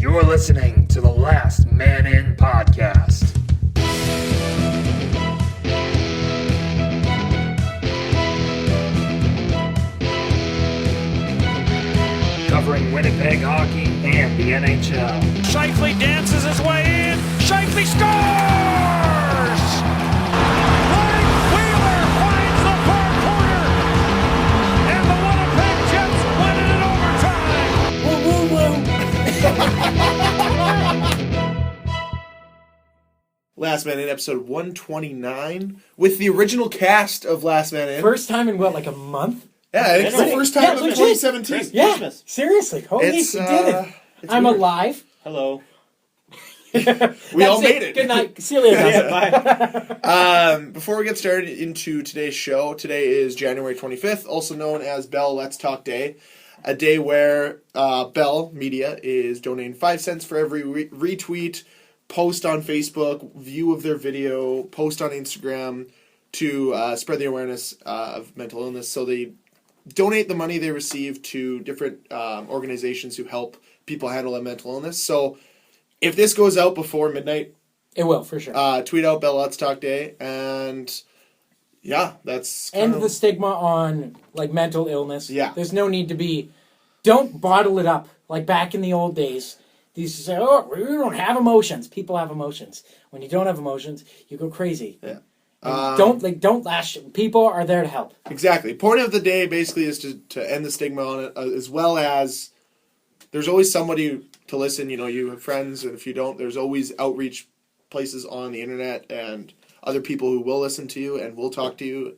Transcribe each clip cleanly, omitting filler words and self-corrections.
You're listening to the Last Man In podcast. Covering Winnipeg hockey and the NHL. Scheifele dances his way in. Scheifele scores! Mike Wheeler finds the far corner. And the Winnipeg Jets win it in overtime. Woo, woo, woo. Last Man In, episode 129, with the original cast of Last Man In. First time in what, like a month? Yeah, it's the first time of legit. 2017. Yeah, Christmas. seriously. Holy, we did it. I'm weird. alive. Hello. We all made it. Good night. See you later. Yeah, bye. Before we get started into today's show, today is January 25th, also known as Bell Let's Talk Day, a day where Bell Media is donating 5 cents for every retweet, post on Facebook, view of their video, post on Instagram to spread the awareness of mental illness. So they donate the money they receive to different organizations who help people handle a mental illness. So if this goes out before midnight, It will, for sure. tweet out Bell Let's Talk Day, and yeah, that's End the stigma on, like, mental illness. Yeah. There's no need to be... Don't bottle it up. Like back in the old days, they used to say, oh, we don't have emotions. People have emotions. When you don't have emotions, you go crazy. Yeah. Don't lash. People are there to help. Exactly. Point of the day basically is to end the stigma on it, as well as there's always somebody to listen. You know, you have friends, and if you don't, there's always outreach places on the internet and other people who will listen to you and will talk to you,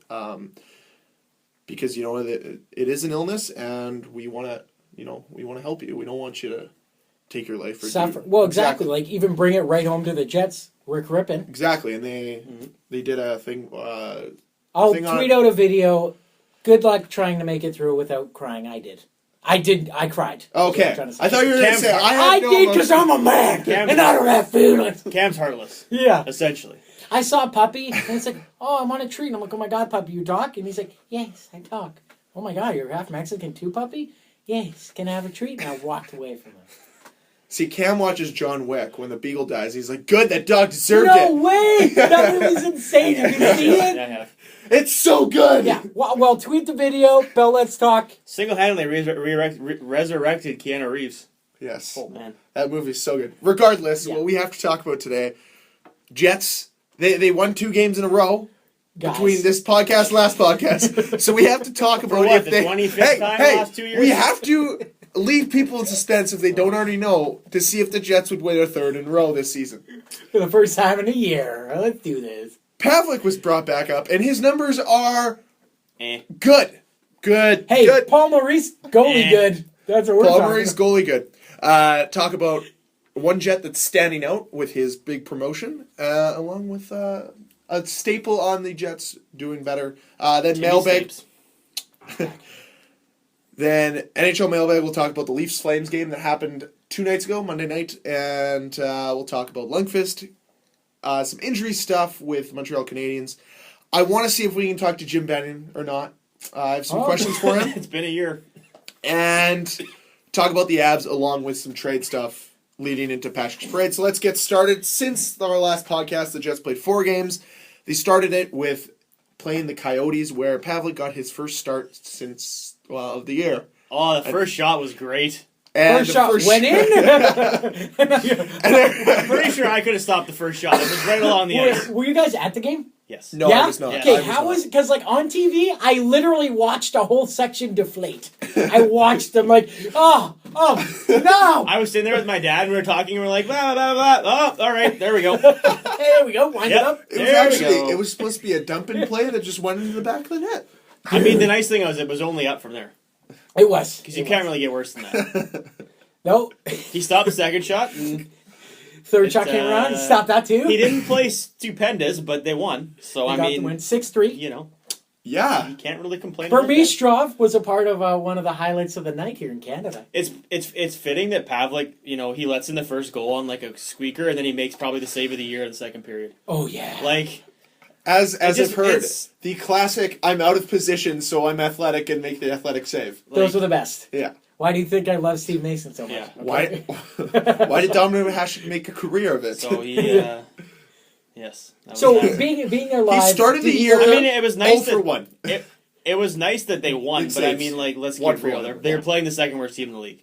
because you know it is an illness, and we want to help you. We don't want you to take your life for Suffer. Well, exactly. Like, even bring it right home to the Jets. Rick Rippin. Exactly, and they did a thing. I'll thing on tweet it. out a video. Good luck trying to make it through without crying. I did. I cried. Okay, That's what I'm trying to say. I thought you were going to say I did because I'm a man and I don't have feelings. Cam's heartless. Yeah. Essentially. I saw a puppy and it's like, oh, I'm on a treat. And I'm like, oh my God, puppy, you talk? And he's like, yes, I talk. Oh my God, you're half Mexican too, puppy? Yes, can I have a treat? And I walked away from him. See, Cam watches John Wick when the beagle dies. He's like, good, that dog deserved No it. way! That movie's insane. Have you seen it? Yeah, I have. It's so good. Yeah. Well, tweet the video. Bell, let's talk. Single-handedly resurrected Keanu Reeves. Yes. Oh, man. That movie's so good. Regardless, Yeah. what we have to talk about today, Jets, they won 2 games in a row. Guys. Between this podcast and last podcast. So we have to talk about what, if the they... 25th time in the last 2 years? We have to leave people in suspense if they don't already know to see if the Jets would win a 3rd in a row this season. For the first time in a year. Let's do this. Pavlik was brought back up, and his numbers are Good. good. Hey, Good. Paul Maurice, goalie good. That's what we're Paul talking Murray's about. goalie good. Talk about one Jet that's standing out with his big promotion, along with a staple on the Jets doing better. Then mailbag. Then NHL mailbag. We'll talk about the Leafs Flames game that happened 2 nights ago, Monday night, and we'll talk about Lundqvist. Some injury stuff with Montreal Canadiens. I want to see if we can talk to Jim Benning or not. I have some questions for him. It's been a year. And talk about the Abs along with some trade stuff leading into Patrick's Parade. So let's get started. Since our last podcast, the Jets played 4 games. They started it with playing the Coyotes, where Pavlik got his first start since, of the year. Oh, the first shot was great. And First shot went in? I'm pretty sure I could have stopped the first shot. It was right along the ice. Were you guys at the game? Yes. No, Yeah? I was not. Yeah. Okay, I was how not. was... Because, like, on TV, I literally watched a whole section deflate. I watched them like, oh, no! I was sitting there with my dad, and we were talking, and we were like, blah, blah, blah. Oh, all right, there we go. There we go, wind it Yep. up. It was There we actually, go. it was supposed to be a dump-in play that just went into the back of the net. I mean, the nice thing was it was only up from there. It was. Because you can't really get worse than that. No. He stopped the second shot, and Third shot came around, he stopped that too. he didn't play stupendous, but they won. So, He I got mean, the win. 6-3. you know, Yeah. you can't really complain about that. Burmistrov was a part of one of the highlights of the night here in Canada. It's fitting that Pavlik, you know, he lets in the first goal on like a squeaker, and then he makes probably the save of the year in the second period. Oh, yeah. Like, As I've heard, it's- the classic, I'm out of position, so I'm athletic and make the athletic save. Those were the best. Yeah. Why do you think I love Steve Mason so much? Yeah. Okay. Why did Donovan Hasek make a career of it? So he, yes. that was So that. being there live, he started the did he year. go- I mean, it was nice 0 for that 1. It was nice that they won, Good but I saves. mean, like, let's One get for real. one. They're playing the second worst team in the league.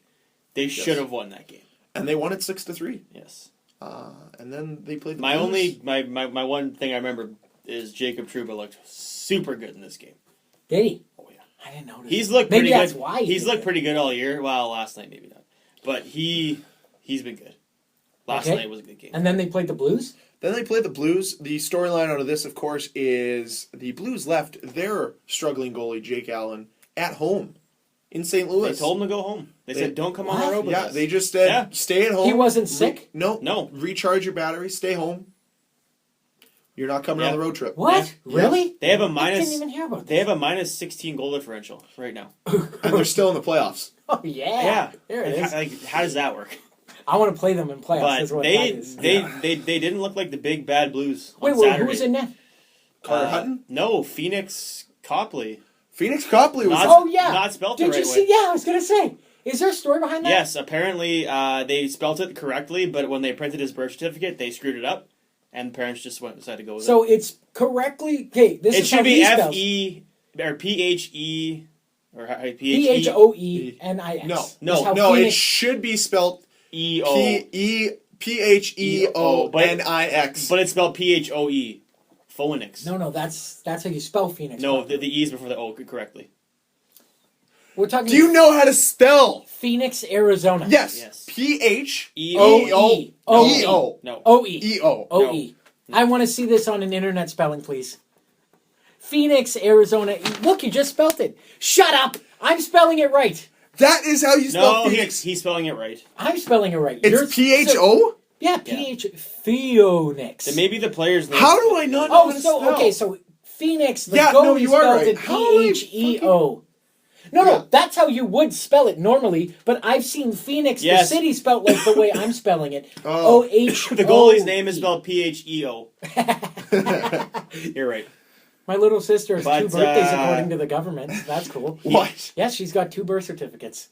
They should have won that game. And they won it 6-3. Yes. And then they played the My Blues. only my one thing I remember is Jacob Trouba looked super good in this game. Did he? Oh yeah. I didn't notice. He's looked Maybe pretty that's good. why He's did looked it. pretty good all year. Well, last night maybe not, but he's been good. Last Okay. night was a good game. And then they played the Blues? Then they played the Blues. The storyline out of this, of course, is the Blues left their struggling goalie, Jake Allen, at home in St. Louis. They told him to go home. They said, "Don't come on What? the road with Yeah, us." they just said, Yeah. stay at home. He wasn't sick? No. Recharge your battery, stay home. You're not coming on Yeah. the road trip. What? Yeah. Really? They have a I minus. didn't even hear about They this. have a minus 16 goal differential right now. And they're still in the playoffs. Oh, yeah. Yeah, There it Like, is. Like, how does that work? I want to play them in playoffs. But That's what they that is. they didn't look like the big bad Blues on Wait, Saturday. who was in net? Carter Hutton? No, Phoenix Copley. Phoenix Copley was. Not- Oh, yeah. not spelled the Did you right see? way. Yeah, I was going to say. Is there a story behind that? Yes, apparently they spelt it correctly, but when they printed his birth certificate, they screwed it up, and parents just decided to go with So it's correctly. Okay, this it. It is how should be he spells. F-E or P-H-E or P-H-O-E-N-I-X. No. That's how No, it Phoenix- should be spelled E-O. P-H-E-O-N-I-X. But it's spelled P-H-O-E. Phoenix. No, that's how you spell Phoenix. No, properly. the E is before the O correctly. We're talking Do you know how to spell? Phoenix, Arizona. Yes. Yes. P-H-E-O. O-E. E-O. No. O-E. E-O. O-E. I want to see this on an internet spelling, please. Phoenix, Arizona. Look, you just spelled it. Shut up! I'm spelling it right. That is how you spell No, Phoenix. he's spelling it right. I'm spelling it right. It's P-H-O? Yeah, P-H... Phoenix. Then maybe the player's name. How do I not know Oh, how to so, spell? okay, so Phoenix, the Yeah, goalie no, you are spelled right. it How do I P-H-E-O. No, Yeah. that's how you would spell it normally, but I've seen Phoenix, the Yes. city, spelled like the way I'm spelling it. Oh. O-H-O. The goalie's name is spelled P-H-E-O. You're right. My little sister has But, 2 birthdays according to the government. That's cool. What? Yes, she's got 2 birth certificates.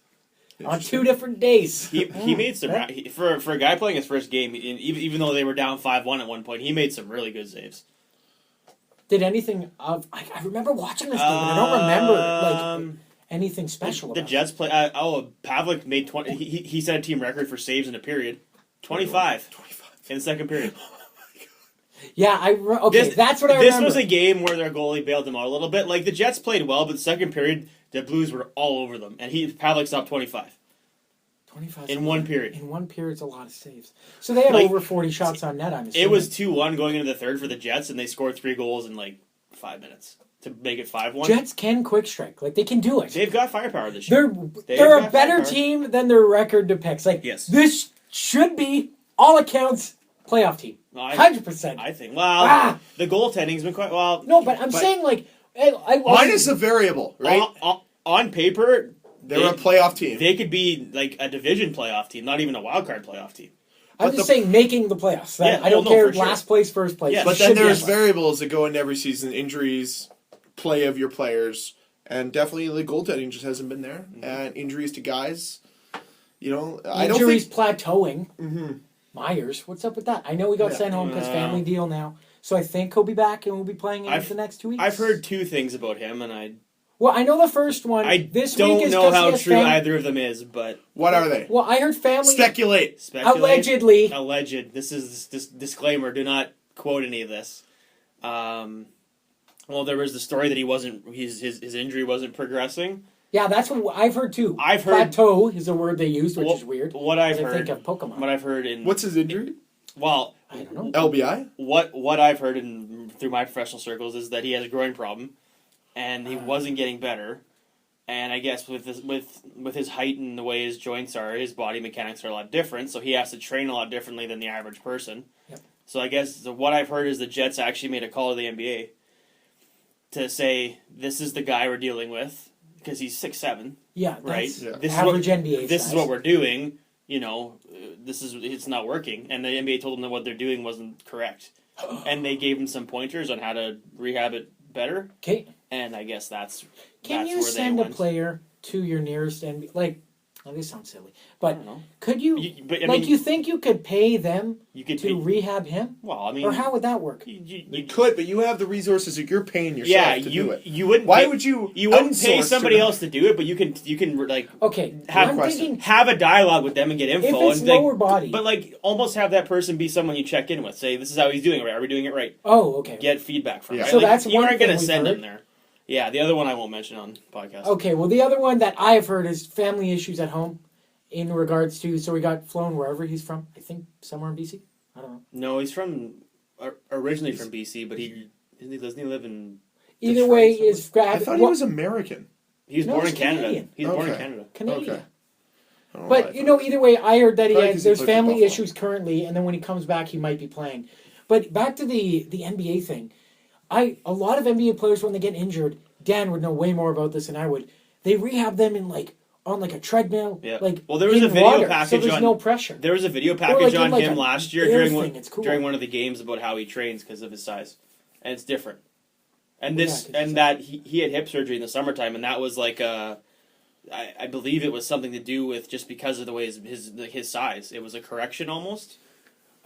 On 2 different days. He made some for a guy playing his first game, even though they were down 5-1 at one point, he made some really good saves. Did anything of... I remember watching this game, and I don't remember like anything special The about Jets play. Pavlik made 20. He set a team record for saves in a period. 25 in the second period. it. Yeah, that's what I This remember. was a game where their goalie bailed them out a little bit. Like the Jets played well, but the second period the Blues were all over them, and Pavlik stopped 25 25 in one period. In one period, it's a lot of saves. So they had Like, over 40 shots on net, I'm assuming. It was 2-1 going into the third for the Jets, and they scored 3 goals in like 5 minutes to make it 5-1. Jets can quick strike. Like, they can do it. They've got firepower this year. They're They've a got better firepower. team than their record depicts. Like, Yes. this should be, all accounts, playoff team. No, I- 100%. I think. Well, the goaltending's been quite well. No, but I'm saying, like, I Mine is a variable, right? On paper, They're a playoff team. They could be like a division playoff team, not even a wild card playoff team. I'm just saying making the playoffs. Yeah, I don't no, care for sure. last place, first place. Yeah. It But should then be there's a- variables that go into every season: injuries, play of your players, and definitely the goaltending just hasn't been there. And injuries to guys, I don't Injuries think. plateauing. Myers, what's up with that? I know he got sent home because family deal now. So I think he'll be back and we'll be playing in the next 2 weeks. I've heard 2 things about him, and Well, I know the first one. I this don't week is know 'cause he how has true family. either of them is, but What are they? Well, I heard family. Speculate. speculate. Allegedly. Alleged. This is this disclaimer. Do not quote any of this. Well, there was the story that he wasn't. His injury wasn't progressing. Yeah, that's what I've heard too. I've heard- Plateau is a word they used, which What- is weird. What I've I heard. think of Pokemon. What I've heard in. What's his injury? Well, I don't know. LBI. what I've heard through my professional circles is that he has a groin problem, and he wasn't getting better. And I guess with his height and the way his joints are, his body mechanics are a lot different. So he has to train a lot differently than the average person. Yep. So I guess what I've heard is the Jets actually made a call to the NBA to say this is the guy we're dealing with because he's 6'7", Yeah, right? that's Yeah. This average is what, NBA This size. is what we're doing. It's not working, and the NBA told them that what they're doing wasn't correct, and they gave him some pointers on how to rehab it better. Okay. And I guess that's Can that's you where send they a went. player to your nearest NBA? Like, Well, this sounds silly, but don't know. could you? But, I like, mean, you think you could pay them you could to rehab him, well, I mean, or how would that work? You could, but you have the resources. You're paying yourself yeah, to do it. you wouldn't. Why pay, would you? You wouldn't pay outsource somebody to them? else to do it, but you can like Okay, have I'm thinking have a dialogue with them and get info. if it's and, like, lower body. but like almost have that person be someone you check in with. Say, this is how he's doing. Right? Are we doing it right? Oh, okay. Get feedback from. Yeah. Right? So Like, that's you one aren't thing going to we've send heard. them there. Yeah, the other one I won't mention on podcast. Okay, well, the other one that I have heard is family issues at home in regards to, so he got flown wherever he's from. I think somewhere in BC. I don't know. No, he's from originally from BC, but doesn't he live in? Either Detroit way, somewhere? is grab. I thought he was American. He was No, born in he's Canada. Canadian. He's born in Okay. Canada. Canadian. Okay. I don't know why I But, you thought know, it was- either way, I heard that Probably 'cause he there's played for family Buffalo. issues currently, and then when he comes back, he might be playing. But back to the NBA thing. A lot of NBA players, when they get injured, Dan would know way more about this than I would. They rehab them in, like, on, like, a treadmill. Yeah. Like, Well, there was in a video water, package so there's on. no pressure. There was a video Or, package like, in, on like, him a last year air during thing. It's cool. during one of the games about how he trains because of his size, and it's different. And Well, this yeah, 'cause and that he had hip surgery in the summertime, and that was like I believe it was something to do with just because of the way his size. It was a correction almost.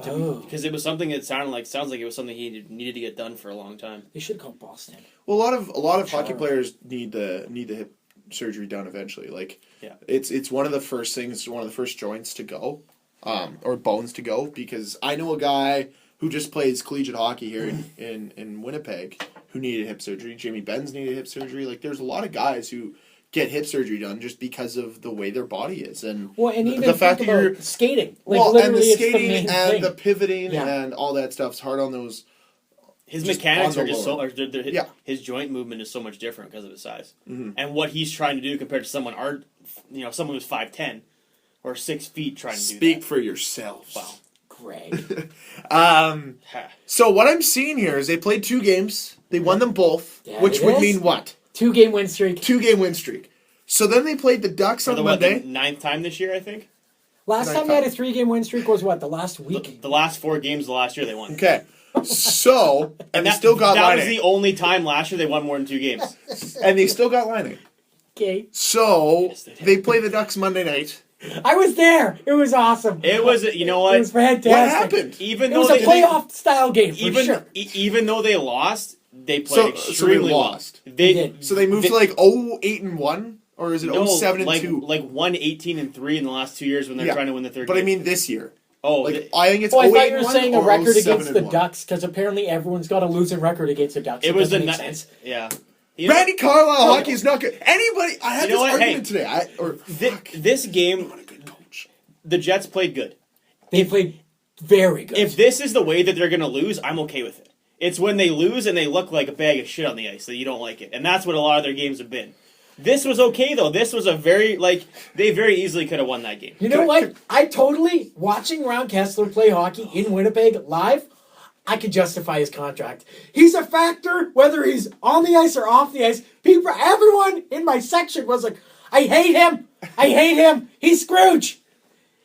Oh. Because it was something that sounds like it was something he needed to get done for a long time. They should call Boston. Well, a lot of hockey Charlie. players need the hip surgery done eventually. Like, Yeah. it's one of the first things, one of the first joints to go, or bones to go. Because I know a guy who just plays collegiate hockey here in Winnipeg who needed hip surgery. Jimmy Benz needed hip surgery. Like, there's a lot of guys who get hip surgery done just because of the way their body is, and Well, and even the fact think that you're about skating. Like, well, and literally, the it's skating the main and thing. the pivoting Yeah. and all that stuff's hard on those. His Just mechanics on are the just so. lower. Yeah. His joint movement is so much different because of his size, Mhm. and what he's trying to do compared to someone someone who's 5'10" or 6 feet trying to do Speak that. for yourself. Wow. Greg. So what I'm seeing here is they played 2 games. They won them both, Yeah, which it would is. mean what? 2-game win streak. 2-game win streak. So then they played the Ducks For on the Monday. 9th time this year, I think. Last Night time they had a time. 3-game win streak was what? The last week? The last 4 games of the last year they won. Okay. So and they That- still got That was lining. the only time last year they won more than 2 games. And they still got lining. Okay. So Yes, they did. they play the Ducks Monday night. I was there. It was awesome. It was, you know It what? was fantastic. What happened? Even It though was a they playoff style game, for even sure. even though they lost, they played So extremely they well. lost. They did. So they moved to like 0-8-1, or is it 0-7-2? like 1-18-3 in the last 2 years when they're Yeah. trying to win the third. But I game. mean this year. oh, Like they- I think it's Oh, I 0-8-1 thought you were saying a or record against the 0-7-1. Ducks, because apparently everyone's got a losing record against the Ducks. it was the doesn't make sense. yeah. You know, Randy Carlisle hockey is not good. Anybody, I had You know this what? argument Hey, today. this game, Not a good coach. the Jets played good. They played very good. If this is the way that they're going to lose, I'm okay with it. It's when they lose and they look like a bag of shit on the ice that you don't like it, and that's what a lot of their games have been. This was okay though. This was a they very easily could have won that game. You know what? I totally, watching Ron Kessler play hockey in Winnipeg live, I could justify his contract. He's a factor, whether he's on the ice or off the ice. Everyone in my section was like, I hate him. I hate him. He's Scrooge.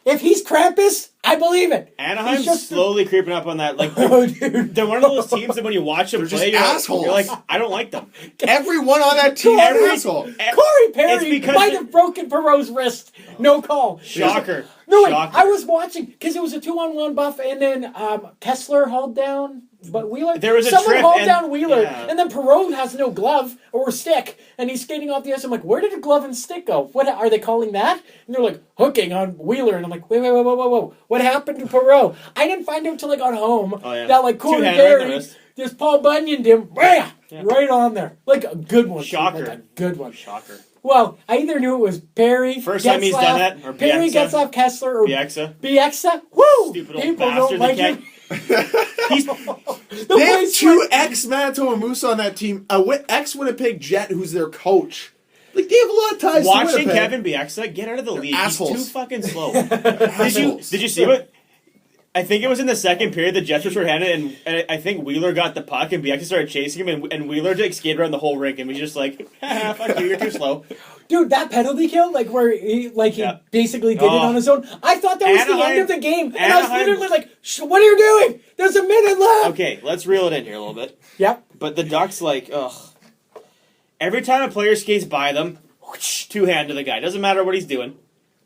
If he's Krampus, I believe it. Anaheim's He's just slowly creeping up on that. Like Oh, dude. they're one of those teams that when you watch them They're play, just you're assholes. like, I don't like them. Everyone on that team is an Every- asshole. Corey It's Perry because might they- have broken Perot's wrist. No call. Shocker. No, wait. Shocker. I was watching because it was a 2-on-1 buff, and then Kessler hauled down, but Wheeler. There was a someone trip, hauled and- down Wheeler, yeah. and then Perot has no glove or stick, and he's skating off the ice. I'm like, where did the glove and stick go? What are they calling that? And they're like hooking on Wheeler, and I'm like, whoa. What happened to Perot? I didn't find out till I got home Oh, yeah. that like Corey Two-hand right in the Perry wrist. just Paul Bunyaned him, right on there, like a good one. Shocker. Like a good one. Shocker. Well, I either knew it was Perry. First time he's Getzlaf, done that, or Perry Bieksa. gets off Kessler, or Bieksa. Bieksa. Woo! Stupid old People bastard don't like that him. He's The They have boys 2 like- ex-Manitoba Moose on that team. A ex-Winnipeg Jet who's their coach. Like, they have a lot of ties to watching Winnipeg. Kevin Bieksa get out of the league. assholes. He's too fucking slow. Assholes. Did you see what? I think it was in the second period the Jets were shorthanded, and I think Wheeler got the puck, and Bieksa started chasing him, and Wheeler just skated around the whole rink, and was just like, fuck you, you're too slow. Dude, that penalty kill, like where he Yeah. basically did it Oh. on his own. I thought that was the Anaheim- end of the game, and I was Anaheim- literally like, what are you doing? There's a minute left. Okay, let's reel it in here a little bit. Yep. But the Ducks, like, ugh. Every time a player skates by them, whoosh, 2-hand to the guy. Doesn't matter what he's doing.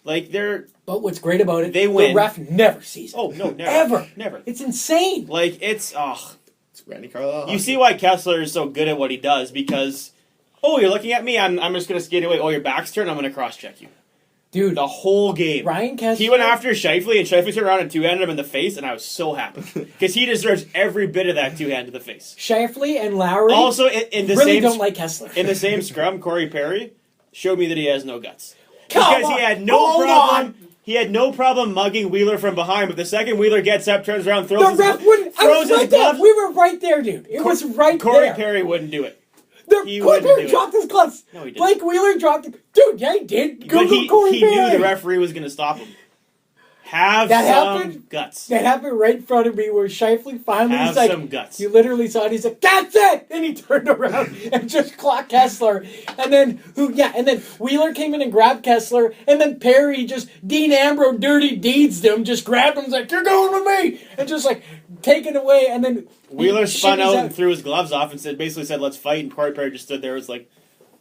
Like, they're... But what's great about it, They win. the ref never sees it. Oh, no, never. Ever. Never. It's insane. Like, it's... It's Randy Carlisle. You see why Kessler is so good at what he does, because... Oh, you're looking at me, I'm just going to skate away. Oh, your back's turned, I'm going to cross-check you. Dude, The whole game. Ryan Kessler... He went after Scheifele, and Scheifele turned around and two-handed him in the face, and I was so happy. Because he deserves every bit of that two-hand to the face. Scheifele and Lowry Also, in the really same... don't like Kessler. In the same scrum, Corey Perry showed me that he has no guts. Come Because on, he had no hold problem... on. He had no problem mugging Wheeler from behind, but the second Wheeler gets up, turns around, throws The his ref wouldn't... I throws was right his there. gloves. We were right there, dude. It was right Corey there. Perry wouldn't do it. Corey Corey wouldn't Perry do dropped his gloves. No, he didn't. Blake Wheeler dropped it. Dude, yeah, he did. But Google Corey he Perry. knew the referee was going to stop him. Have That some happened? guts. That happened right in front of me where Scheifele finally Have he's like, some guts. you literally saw it. He's like, that's it! And he turned around and just clocked Kessler. And then, Wheeler came in and grabbed Kessler. And then Perry just, Dean Ambrose dirty deeds them, just grabbed him. He's like, you're going with me! And just like, taken away. And then Wheeler spun shimmies out and threw his gloves off and basically said, let's fight. And Corey Perry just stood there and was like,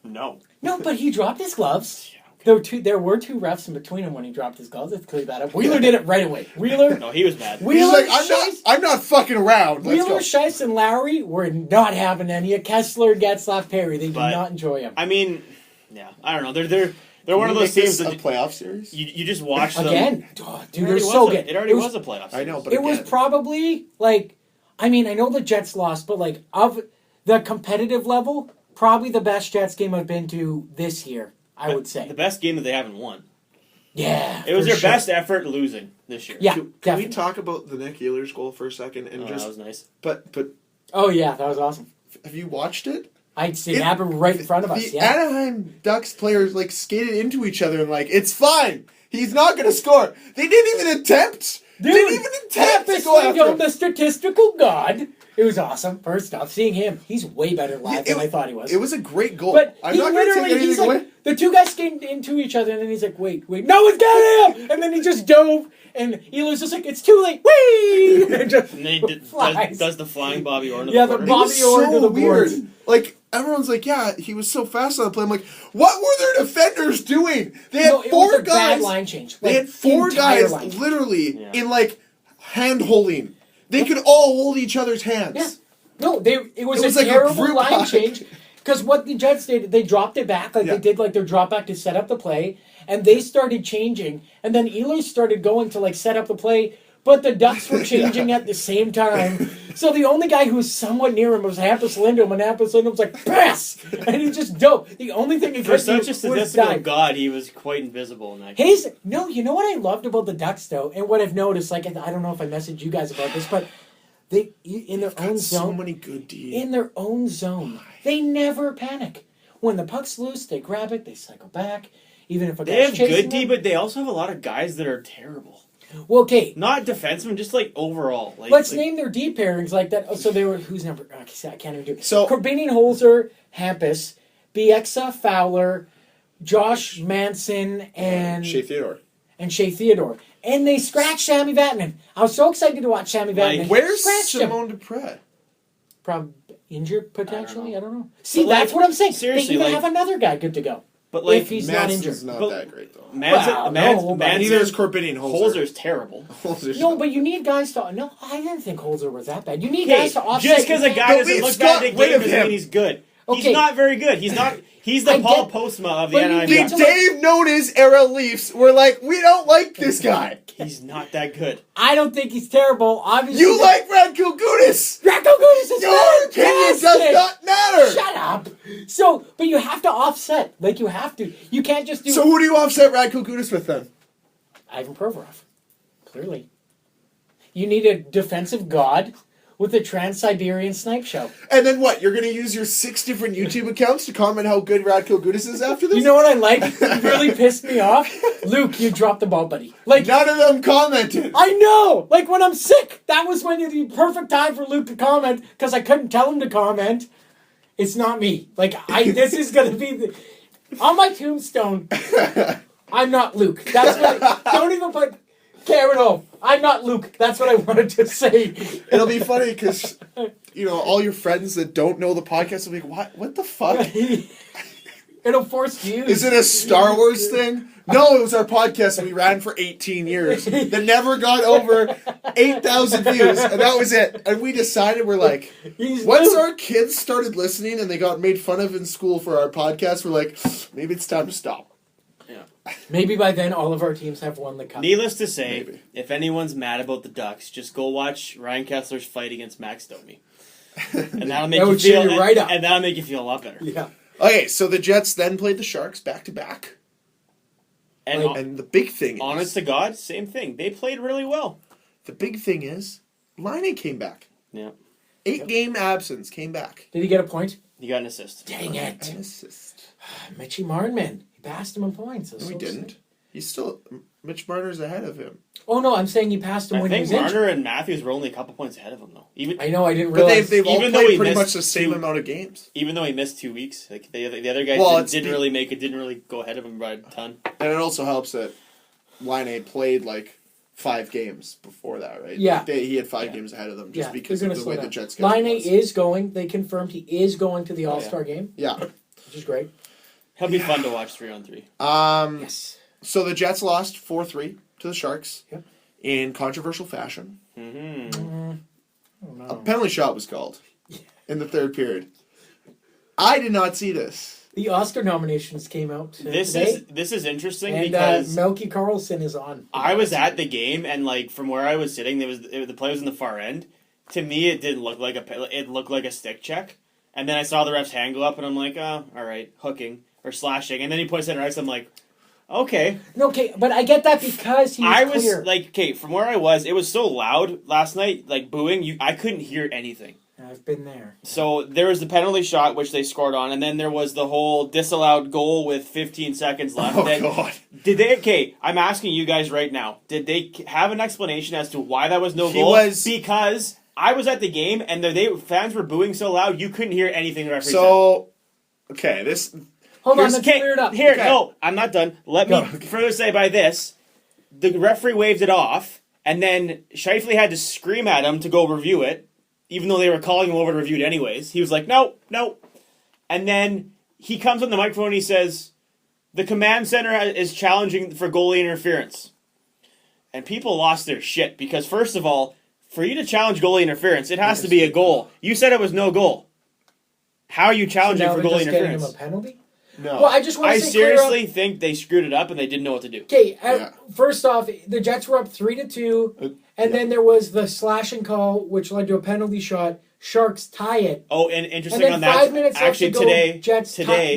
no. No, but he dropped his gloves. Yeah, There were two refs in between him when he dropped his gloves. Let's clear that up. Wheeler did it right away. Wheeler, No, he was mad. He's Wheeler, like, Scheifele, I'm not fucking around. Let's Wheeler, go. Scheifele, and Lowry were not having any of Kessler, Getzlaff, Perry. They did But- not enjoy him. I mean, yeah, I don't know. They're one of Can we those make teams this that a playoff series. you just watch them. Again, oh, It dude, already they're so was a- good. It already It was a playoff. I know, but It was again, probably like, I mean, I know the Jets lost, but like of the competitive level, probably the best Jets game I've been to this year. I would say. The best game that they haven't won. Yeah, It was for their sure. best effort losing this year. Yeah, Can we definitely. talk about the Nick Ehlers goal for a second and Oh, just? that was nice. But Oh yeah, that was awesome. have you watched it? I'd see it happen right in front of us. The Yeah. Anaheim Ducks players like skated into each other and like it's fine. He's not gonna score. They didn't even attempt. Dude, didn't even attempt to go after him. the statistical god. It was awesome. First off, seeing him, he's way better live than I thought he was. It was a great goal. But I'm he not going to take literally, he's anything like, away. the two guys skated into each other, and then he's like, wait, no one's got him! And then he just dove, and Ehlers just like, it's too late, whee! And just And then he flies. does the flying Bobby Orr to Yeah, the the corner. Bobby It was Orr so to the weird. boards. Like everyone's like, yeah, he was so fast on the play. I'm like, what were their defenders doing? They had No, it four was a guys. bad line change. They Like, had four entire guys line change. literally Yeah. in like hand holding. They could all hold each other's hands. Yeah. No, it was was a like a terrible group line hug. change. Because what the Jets did, they dropped it back, like Yeah. they did like their drop back to set up the play, and they started changing, and then Ehlers started going to like set up the play, but the Ducks were changing at the same time. So the only guy who was somewhat near him was Hampus Lindholm, and Hampus Lindholm was like, pass! And he just dove. The only thing he For could such do a was statistical dive. god, he was quite invisible in that game. You know what I loved about the Ducks though, and what I've noticed, like I don't know if I messaged you guys about this, but they in their own Got so zone. many good D's. In their own zone. They never panic. When the puck's loose, they grab it, they cycle back. Even if a They guy's have chasing good D, them. but they also have a lot of guys that are terrible. Well, okay, Not defensemen, just like overall. let's name their D pairings like that. Oh, so they were, who's number, I can't even do it. So- Corbinian, Holzer, Hampus, Bieksa, Fowler, Josh Manson, and Shea Theodore. Shea Theodore. And they scratched Sammy Vatanen. I was so excited to watch Sammy Vatanen. Where's Scratched him. Simone Dupre? Probably injured potentially. I don't know. But, See, like, that's what I'm saying. They seriously, even like- have another guy good to go. But like if he's not injured. Manson's not But- that great though. Well, no, but Neither is Corbinian Holzer. Holzer's terrible. Holzer's No, not. but you need guys to. No, I didn't think Holzer was that bad. You need Hey, guys to offset. just because a guy But doesn't we've look got bad in a rid game of doesn't him. mean he's good. Okay. He's not very good. He's not. He's the I Paul get- Postma of the but you Anaheim The need Ducks. to- Dave Nonis era Leafs were like, we don't like this guy. He's not that good. I don't think he's terrible. Obviously, You like Radko Gudas. Racco Goodis is Your opinion fantastic. does not matter. Shut up. So, but you have to offset. Like you have to. You can't just do. So who do you offset Radko Gudas with then? Ivan Provorov. Clearly, you need a defensive god with a Trans-Siberian snipe show. And then what? You're going to use your 6 different YouTube accounts to comment how good Radko Gudas is after this? You know what I like? It really pissed me off. Luke, you dropped the ball, buddy. Like None of them commented. I know! Like, when I'm sick, that was when it'd be perfect time for Luke to comment, because I couldn't tell him to comment. It's not me. Like, this is gonna be the... On my tombstone, I'm not Luke. That's what... Don't even put Karen home. I'm not Luke. That's what I wanted to say. It'll be funny because, you know, all your friends that don't know the podcast will be like, what the fuck? It'll force views. Is it a Star Wars thing? No, it was our podcast that we ran for 18 years that never got over 8,000 views, and that was it. And we decided, we're like, once our kids started listening and they got made fun of in school for our podcast, we're like, maybe it's time to stop. Yeah. Maybe by then all of our teams have won the cup. Needless to say, Maybe. if anyone's mad about the Ducks, just go watch Ryan Kessler's fight against Max Domi. And that'll make That you would cheer feel you right up. And that'll make you feel a lot better. Yeah. Okay, so the Jets then played the Sharks back-to-back. And And the big thing is... honest to God, same thing. They played really well. The big thing is, Laine came back. Yeah. 8-game absence, came back. Did he get a point? You got an assist. Dang it. An assist. Mitchie Marnman. He passed him in points. No, he didn't. He's still... Mitch Marner's ahead of him. Oh, no, I'm saying he passed him I when he think was injured. Marner and Matthews were only a couple points ahead of him, though. I know, I didn't But realize. they've all Even though played he pretty missed much the same 2 amount of games. Even though he missed 2 weeks, like the other guys Well, didn't really make it, didn't really go ahead of him by a ton. And it also helps that Laine played like 5 games before that, right? Yeah. He had 5 games ahead of them just because of the way the Jets schedule Laine was. is going. They confirmed he is going to the All-Star game, Yeah. which is great. He'll be fun to watch 3-on-3. Yes. So the Jets lost 4-3 to the Sharks Yep. in controversial fashion. Mm-hmm. A penalty shot was called in the third period. I did not see this. The Oscar nominations came out This today, is interesting and because Melky Carlson is on. I was at the game and like from where I was sitting, the play was in the far end. To me, it didn't look like it looked like a stick check. And then I saw the ref's hand go up, and I'm like, oh, all right, hooking or slashing. And then he points at ice. I'm like, okay. No, okay, but I get that because he was I was clear. like, okay, from where I was, it was so loud last night, like booing. I couldn't hear anything. I've been there. So there was the penalty shot, which they scored on, and then there was the whole disallowed goal with 15 seconds left. Oh, Then, God. Did they? Okay, I'm asking you guys right now. Did they have an explanation as to why that was no He goal? was- Because I was at the game, and fans were booing so loud you couldn't hear anything the referee So, okay, this... Hold on, Here's- let's said. clear it up. Here, Okay. no, I'm not done. Let me further say by this. The referee waved it off, and then Scheifele had to scream at him to go review it, even though they were calling him over to review it anyways. He was like, no. And then he comes on the microphone and he says, the command center is challenging for goalie interference. And people lost their shit, because first of all, for you to challenge goalie interference, it has to be a goal. You said it was no goal. How are you challenging now for they're goalie just getting him interference? a penalty? No. Well, I just want I to say clear up. seriously think they screwed it up and they didn't know what to do. Okay, Yeah. first off, the Jets were up 3-2, and then there was the slashing call, which led to a penalty shot. Sharks tie it, Oh, and and interesting then on that. 5 minutes Actually, left to go. today, Jets today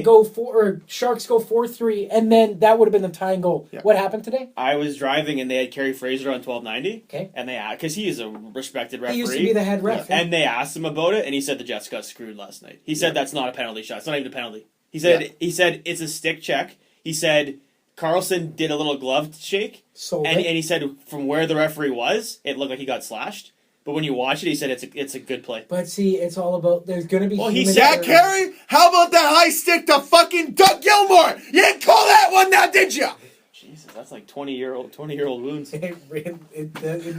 Sharks go 4-3, and then that would have been the tying goal. Yeah. What happened today? I was driving and they had Kerry Fraser on 1290. Okay. And they because he is a respected referee. He used to be the head ref. And they asked him about it, and he said the Jets got screwed last night. He said that's not a penalty shot. It's not even a penalty. He said it's a stick check. He said Carlson did a little glove shake, So and he said from where the referee was, it looked like he got slashed. But when you watch it, he said it's a good play. But see, it's all about there's going to be. Well, he human said- Jack error. Carey? How about that high stick to fucking Doug Gilmore? You didn't call that one now, did you? Jesus, that's like 20-year-old wounds. It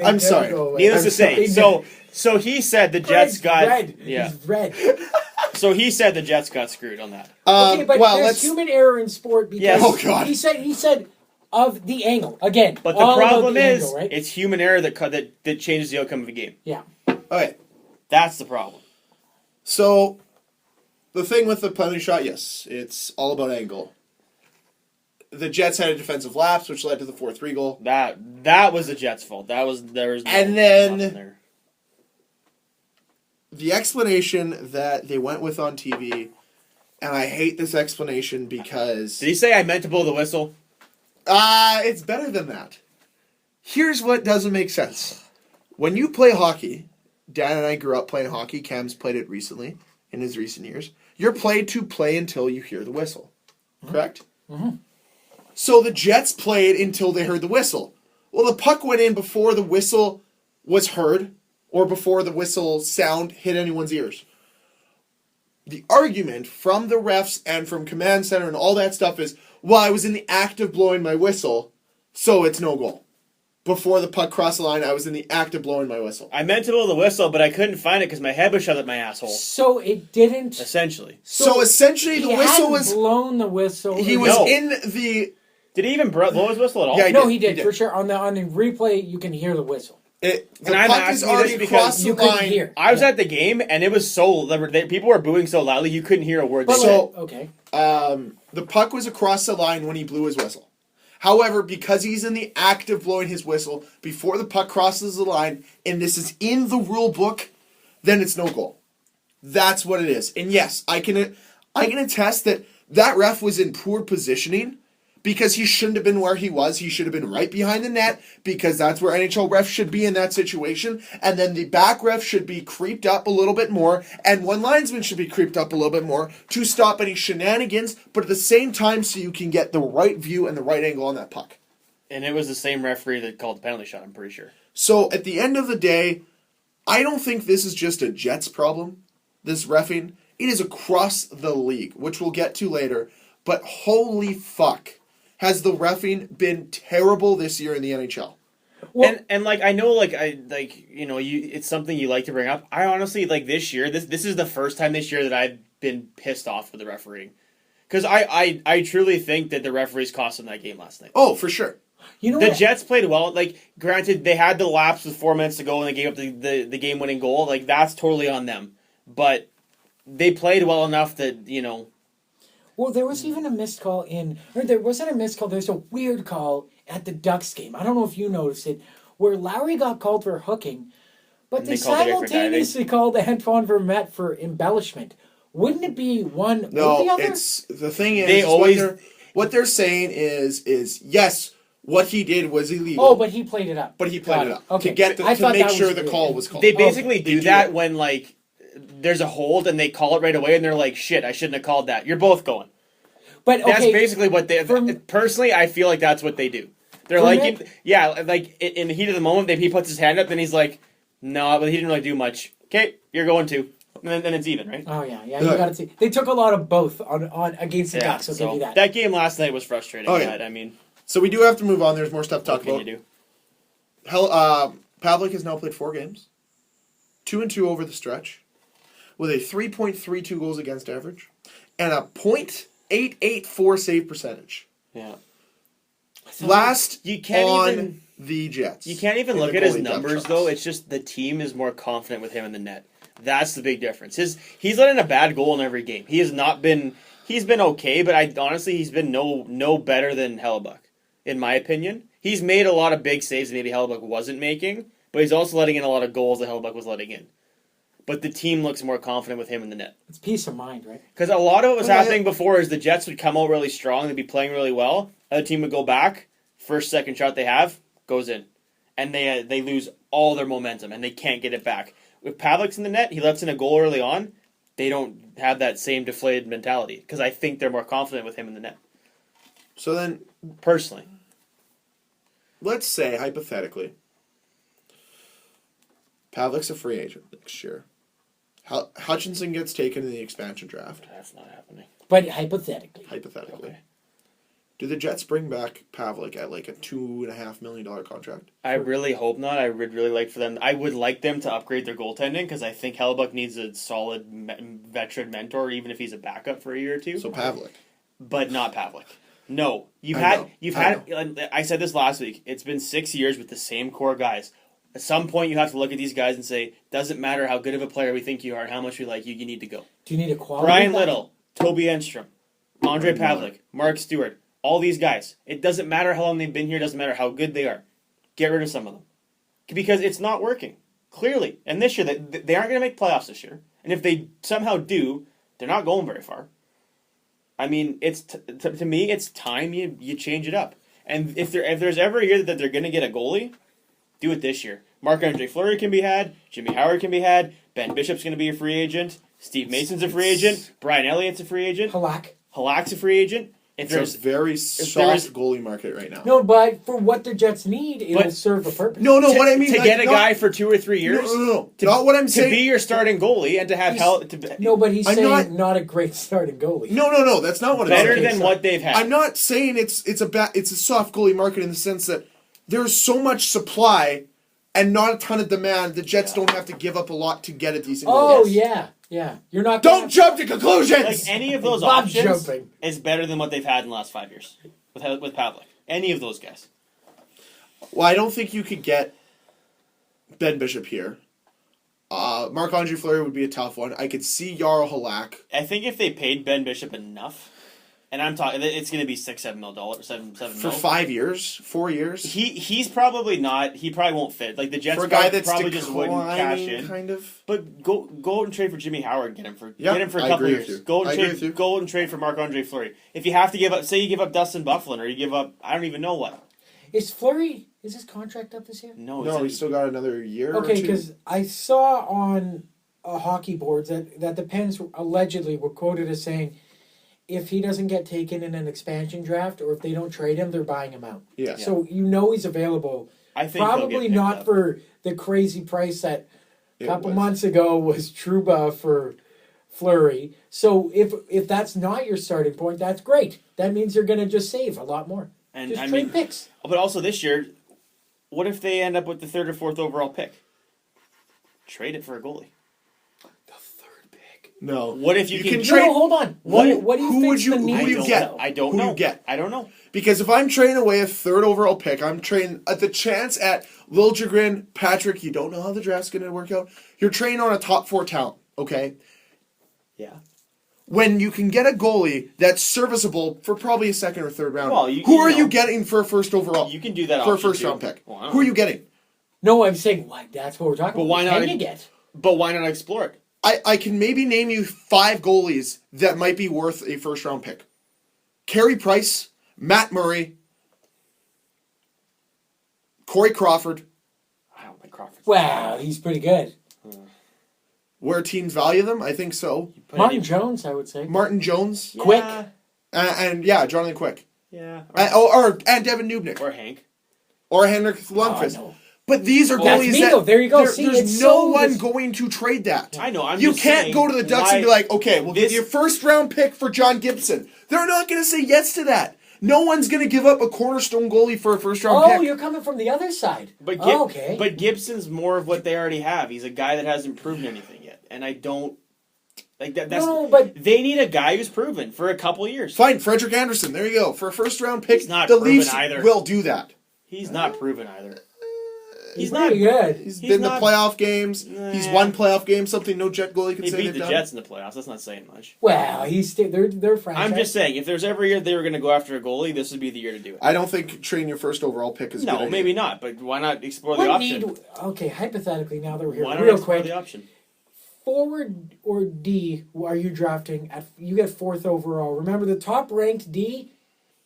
I'm sorry. go away. Needless I'm to say, sorry. so he said the Jets Greg's got red. yeah. He's red. So he said the Jets got screwed on that. Okay, but well, there's let's... human error in sport because Yes. Oh, God. he said of the angle again. But the all about problem the is, angle, right? it's human error that changes the outcome of a game. Yeah. Okay, That's the problem. so the thing with the penalty shot, yes, it's all about angle. The Jets had a defensive lapse, which led to the 4-3 goal. That was the Jets' fault. There was no, And then- nothing there. The explanation that they went with on TV, and I hate this explanation because... Did he say I meant to blow the whistle? It's better than that. Here's what doesn't make sense. When you play hockey, Dan and I grew up playing hockey. Cam's played it recently, in his recent years. You're played to play until you hear the whistle. Correct? Mm-hmm. So the Jets played until they heard the whistle. Well, the puck went in before the whistle was heard, or before the whistle sound hit anyone's ears. The argument from the refs and from command center and all that stuff is, well, I was in the act of blowing my whistle, so it's no goal. before the puck crossed the line, I was in the act of blowing my whistle. I meant to blow the whistle, but I couldn't find it because my head was shoved up my asshole. So it didn't. Essentially. So essentially, the whistle was. blown the whistle. He was No. in the. Did he even blow his whistle at all? Yeah, He did for sure. On the replay, you can hear the whistle. The And I'm puck is asking already this because across the You couldn't line. hear. I was at the game, and it was so... People were booing so loudly, you couldn't hear a word they But said. okay. The puck was across the line when he blew his whistle. However, because he's in the act of blowing his whistle before the puck crosses the line, and this is in the rule book, then it's no goal. That's what it is. And yes, I can attest that ref was in poor positioning because he shouldn't have been where he was. He should have been right behind the net because that's where NHL refs should be in that situation. And then the back ref should be creeped up a little bit more, and one linesman should be creeped up a little bit more to stop any shenanigans, but at the same time so you can get the right view and the right angle on that puck. And it was the same referee that called the penalty shot, I'm pretty sure. So at the end of the day, I don't think this is just a Jets problem, this reffing. It is across the league, which we'll get to later. But holy fuck, has the reffing been terrible this year in the NHL? Well, And I know it's something you like to bring up. I honestly this year. This is the first time this year that I've been pissed off with the refereeing, because I truly think that the referees cost them that game last night. Oh, for sure. you know The what? Jets played well. Granted, they had the lapse with 4 minutes to go and they gave up the game winning goal. That's totally on them. But they played well enough that Well, there was even a missed call there wasn't a missed call. There's a weird call at the Ducks game. I don't know if you noticed it, where Lowry got called for hooking, but And they they called the guy for simultaneously called Antoine Vermette for embellishment. Wouldn't it be one or No, the other? it's the thing is They is always- what they're saying is yes, what he did was illegal. Oh, but he played it up. but he played Got it up Okay. to get I to thought make that sure was the weird. call was called. they basically They do do that it. when there's a hold and they call it right away and they're like, shit, I shouldn't have called that. You're both going. But okay, That's basically what they. from- Personally, I feel like that's what they do. They're From like, it- in the heat of the moment, he puts his hand up and he's like, no, but he didn't really do much. Okay, you're going to, and then it's even, right? Oh yeah, you got to see. They took a lot of both on against the Ducks. I'll give you that. That game last night was frustrating. Oh, yeah. But, I mean, So we do have to move on. There's more stuff to talk what can about. you do? Pavlik has now played 4 games, 2-2 over the stretch, with a 3.32 goals against average, and a .884 save percentage. Yeah. Last You can't on even- the Jets. You can't even in look the at his goalie depth numbers charts. though. It's just the team is more confident with him in the net. That's the big difference. He's let in a bad goal in every game. He has not been. He's been okay, but honestly he's been no better than Hellebuck, in my opinion. He's made a lot of big saves that maybe Hellebuck wasn't making, but he's also letting in a lot of goals that Hellebuck was letting in. But the team looks more confident with him in the net. It's peace of mind, right? Because a lot of what was Well, happening before is the Jets would come out really strong, they'd be playing really well, other team would go back, first, second shot they have, goes in. And they lose all their momentum, and they can't get it back. With Pavlik's in the net, he lets in a goal early on, they don't have that same deflated mentality, because I think they're more confident with him in the net. So then, Personally. let's say, hypothetically, Pavlik's a free agent next year. Hutchinson gets taken in the expansion draft, That's not happening. But hypothetically, hypothetically. Okay. Do the Jets bring back Pavlik at a $2.5 million contract? I really hope not. I would really like for them. I would like them to upgrade their goaltending because I think Hellebuck needs a solid veteran mentor, even if he's a backup for a year or two. So Pavlik. But not Pavlik. No, I I said this last week. It's been 6 years with the same core guys. At some point, you have to look at these guys and say, doesn't matter how good of a player we think you are and how much we like you, you need to go. do you need a quality? Brian back? Little, Toby Enstrom, Andre Pavlik, Mark Stewart, all these guys. It doesn't matter how long they've been here. It doesn't matter how good they are. Get rid of some of them. Because it's not working. Clearly. And this year, they aren't going to make playoffs this year. And if they somehow do, they're not going very far. I mean, it's to me, it's time you change it up. And if there's ever a year that they're going to get a goalie, do it this year. Marc-Andre Fleury can be had. Jimmy Howard can be had. Ben Bishop's going to be a free agent. Steve Mason's a free agent. Brian Elliott's a free agent. Halak's a free agent. If It's a very soft goalie market right now. No, but for what the Jets need, it'll serve a purpose. No, what I mean to get a guy for 2 or 3 years. No. Not what I'm saying. To be your starting goalie and to have No, but he's I'm saying not a great starting goalie. No. That's not what I'm better saying. than what they've had. I'm not saying it's a soft goalie market in the sense that there's so much supply and not a ton of demand. The Jets don't have to give up a lot to get a decent goalie. Oh, yeah. You're not Don't jump to conclusions! Like, any of those Love options jumping. is better than what they've had in the last 5 years with Pavlik. Any of those guys. Well, I don't think you could get Ben Bishop here. Marc-Andre Fleury would be a tough one. I could see Jarl Halak. I think if they paid Ben Bishop enough, and I'm talking, it's going to be $6-7 million, $7 For 5 years? 4 years? He's probably not. He probably won't fit. Like the Jets For a guy that's probably just wouldn't cash in. kind of. But go out and trade for Jimmy Howard. And get him for Yeah, get him for a I couple agree with years. you. Go I agree with you. out and trade for Marc-Andre Fleury. If you have to give up, say you give up Dustin Byfuglien, or you give up, I don't even know what. Is Fleury, is his contract up this year? No, No, he's still got another year or Okay, two. because I saw on hockey boards that the Pens allegedly were quoted as saying, if he doesn't get taken in an expansion draft or if they don't trade him, they're buying him out. Yeah. So he's available. I think he'll Probably get picked not up. for the crazy price that a It couple was. months ago was Trouba for Fleury. So if that's not your starting point, that's great. That means you're going to just save a lot more. And Just I trade mean, picks. but also this year, what if they end up with the 3rd or 4th overall pick? Trade it for a goalie. The third pick. No. What if you can No, trade- hold on. What do you who think's would you- the who need? would you don't get? know. I don't Who know. you get? I don't know. Because if I'm trading away a 3rd overall pick, I'm trading at the chance at Liljegren, Patrick, you don't know how the draft's going to work out. You're trading on a top 4 talent, okay? Yeah. When you can get a goalie that's serviceable for probably a 2nd or 3rd round, Well, who are know, you getting for a 1st overall? You can do that for a option 1st too. round pick. Well, I don't Who are know. you getting? No, I'm saying what? That's what we're talking But about. why What not? can you get? But why not explore it? I can maybe name you 5 goalies that might be worth a 1st round pick. Carey Price, Matt Murray, Corey Crawford. I don't think Crawford's. Wow, he's pretty good. Where teams value them, I think so. Martin Jones, I would say. Martin Jones, Quick. and yeah, Jonathan Quick, Yeah. and Devin Dubnyk, Or Hank. or Henrik Lundqvist. no. But these are That's goalies me, that though. There you go. there- See, there's it's no so one dis- going to trade that. I know. I'm You just can't saying, go to the Ducks why- and be like, okay, we'll give this- you a 1st round pick for John Gibson. They're not going to say yes to that. No one's going to give up a cornerstone goalie for a 1st round Oh, pick. you're coming from the other side. But okay. But Gibson's more of what they already have. He's a guy that hasn't proven anything yet, and I don't like that. That's, No, but- they need a guy who's proven for a couple years. Fine, Frederick Anderson. There you go. For a 1st round pick, He's not the proven Leafs either. will do that. He's not proven either. he's not pretty good. He's He's been not- to playoff games. He's Nah. won playoff games. Something no Jet goalie can He say beat they've the done. Jets in the playoffs. That's not saying much. Well, they're franchise. I'm just saying, if there's every year they were going to go after a goalie, this would be the year to do it. I don't think trading your 1st overall pick is a good No, idea. maybe not. But why not explore the What option? okay, hypothetically, now that we're here, Why not real explore quick, the option? forward or D are you drafting at? You get 4th overall. Remember, the top ranked D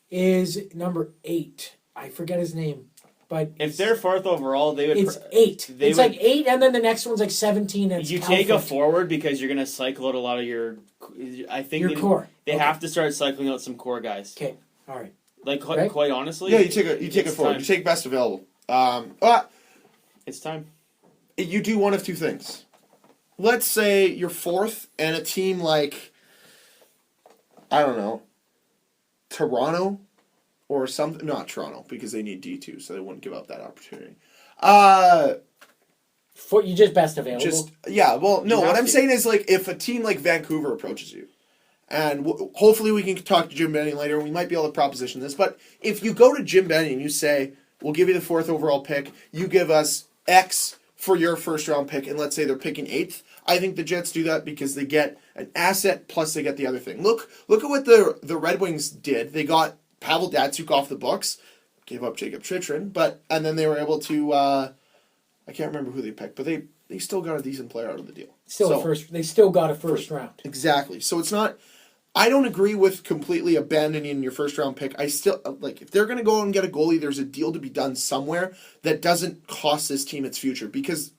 is number 8. I forget his name, but If they're 4th overall, they would. it's 8. they It's would- like 8, and then the next one's like 17. And it's You take a Calfoot. forward because you're going to cycle out a lot of your. I think Your core. They Okay. have to start cycling out some core guys. Okay, all right. Like Right. quite honestly, Yeah, you take a it's forward. time. You take best available. It's time. You do one of two things. Let's say you're 4th, and a team like, I don't know, Toronto, or something. Not Toronto, because they need D2, so they wouldn't give up that opportunity. You just best available. Well, no. You What have I'm to. saying is, like, if a team like Vancouver approaches you, and hopefully we can talk to Jim Benning later, we might be able to proposition this. But if you go to Jim Benning and you say, "We'll give you the 4th overall pick. You give us X for your 1st round pick," and let's say they're picking 8th, I think the Jets do that because they get an asset plus they get the other thing. Look at what the Red Wings did. They got Pavel Datsyuk off the books, gave up Jacob Chychrun, and then they were able to. I can't remember who they picked, but they still got a decent player out of the deal. They still got a first round. Exactly. So it's not. I don't agree with completely abandoning your 1st round pick. I still like if they're going to go and get a goalie, there's a deal to be done somewhere that doesn't cost this team its future. Because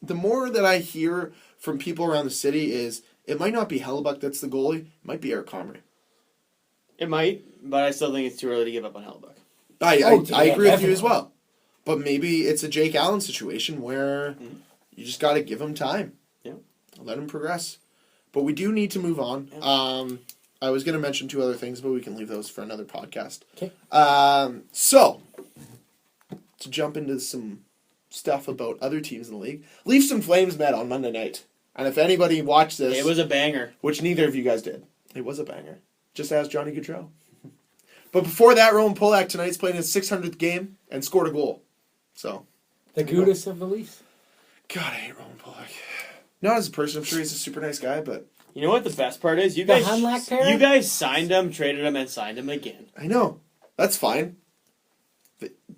the more that I hear from people around the city is it might not be Hellebuck that's the goalie, it might be Eric Comrie. It might, but I still think it's too early to give up on Hellebuck. I agree with definitely. you as well. But maybe it's a Jake Allen situation where you just got to give him time. Yeah. Let him progress. But we do need to move on. Yeah. I was going to mention 2 other things, but we can leave those for another podcast. Okay. So, to jump into some stuff about other teams in the league. Leafs and Flames met on Monday night. And if anybody watched this... It was a banger. Which neither of you guys did. It was a banger. Just ask Johnny Gaudreau. But before that, Roman Polak tonight's playing his 600th game and scored a goal. So... The Gudis of the Leafs. God, I hate Roman Polak. Not as a person, I'm sure he's a super nice guy, but... You know what the best part is? You The guys, Hunlach parent? you guys signed him, traded him, and signed him again. I know. That's fine.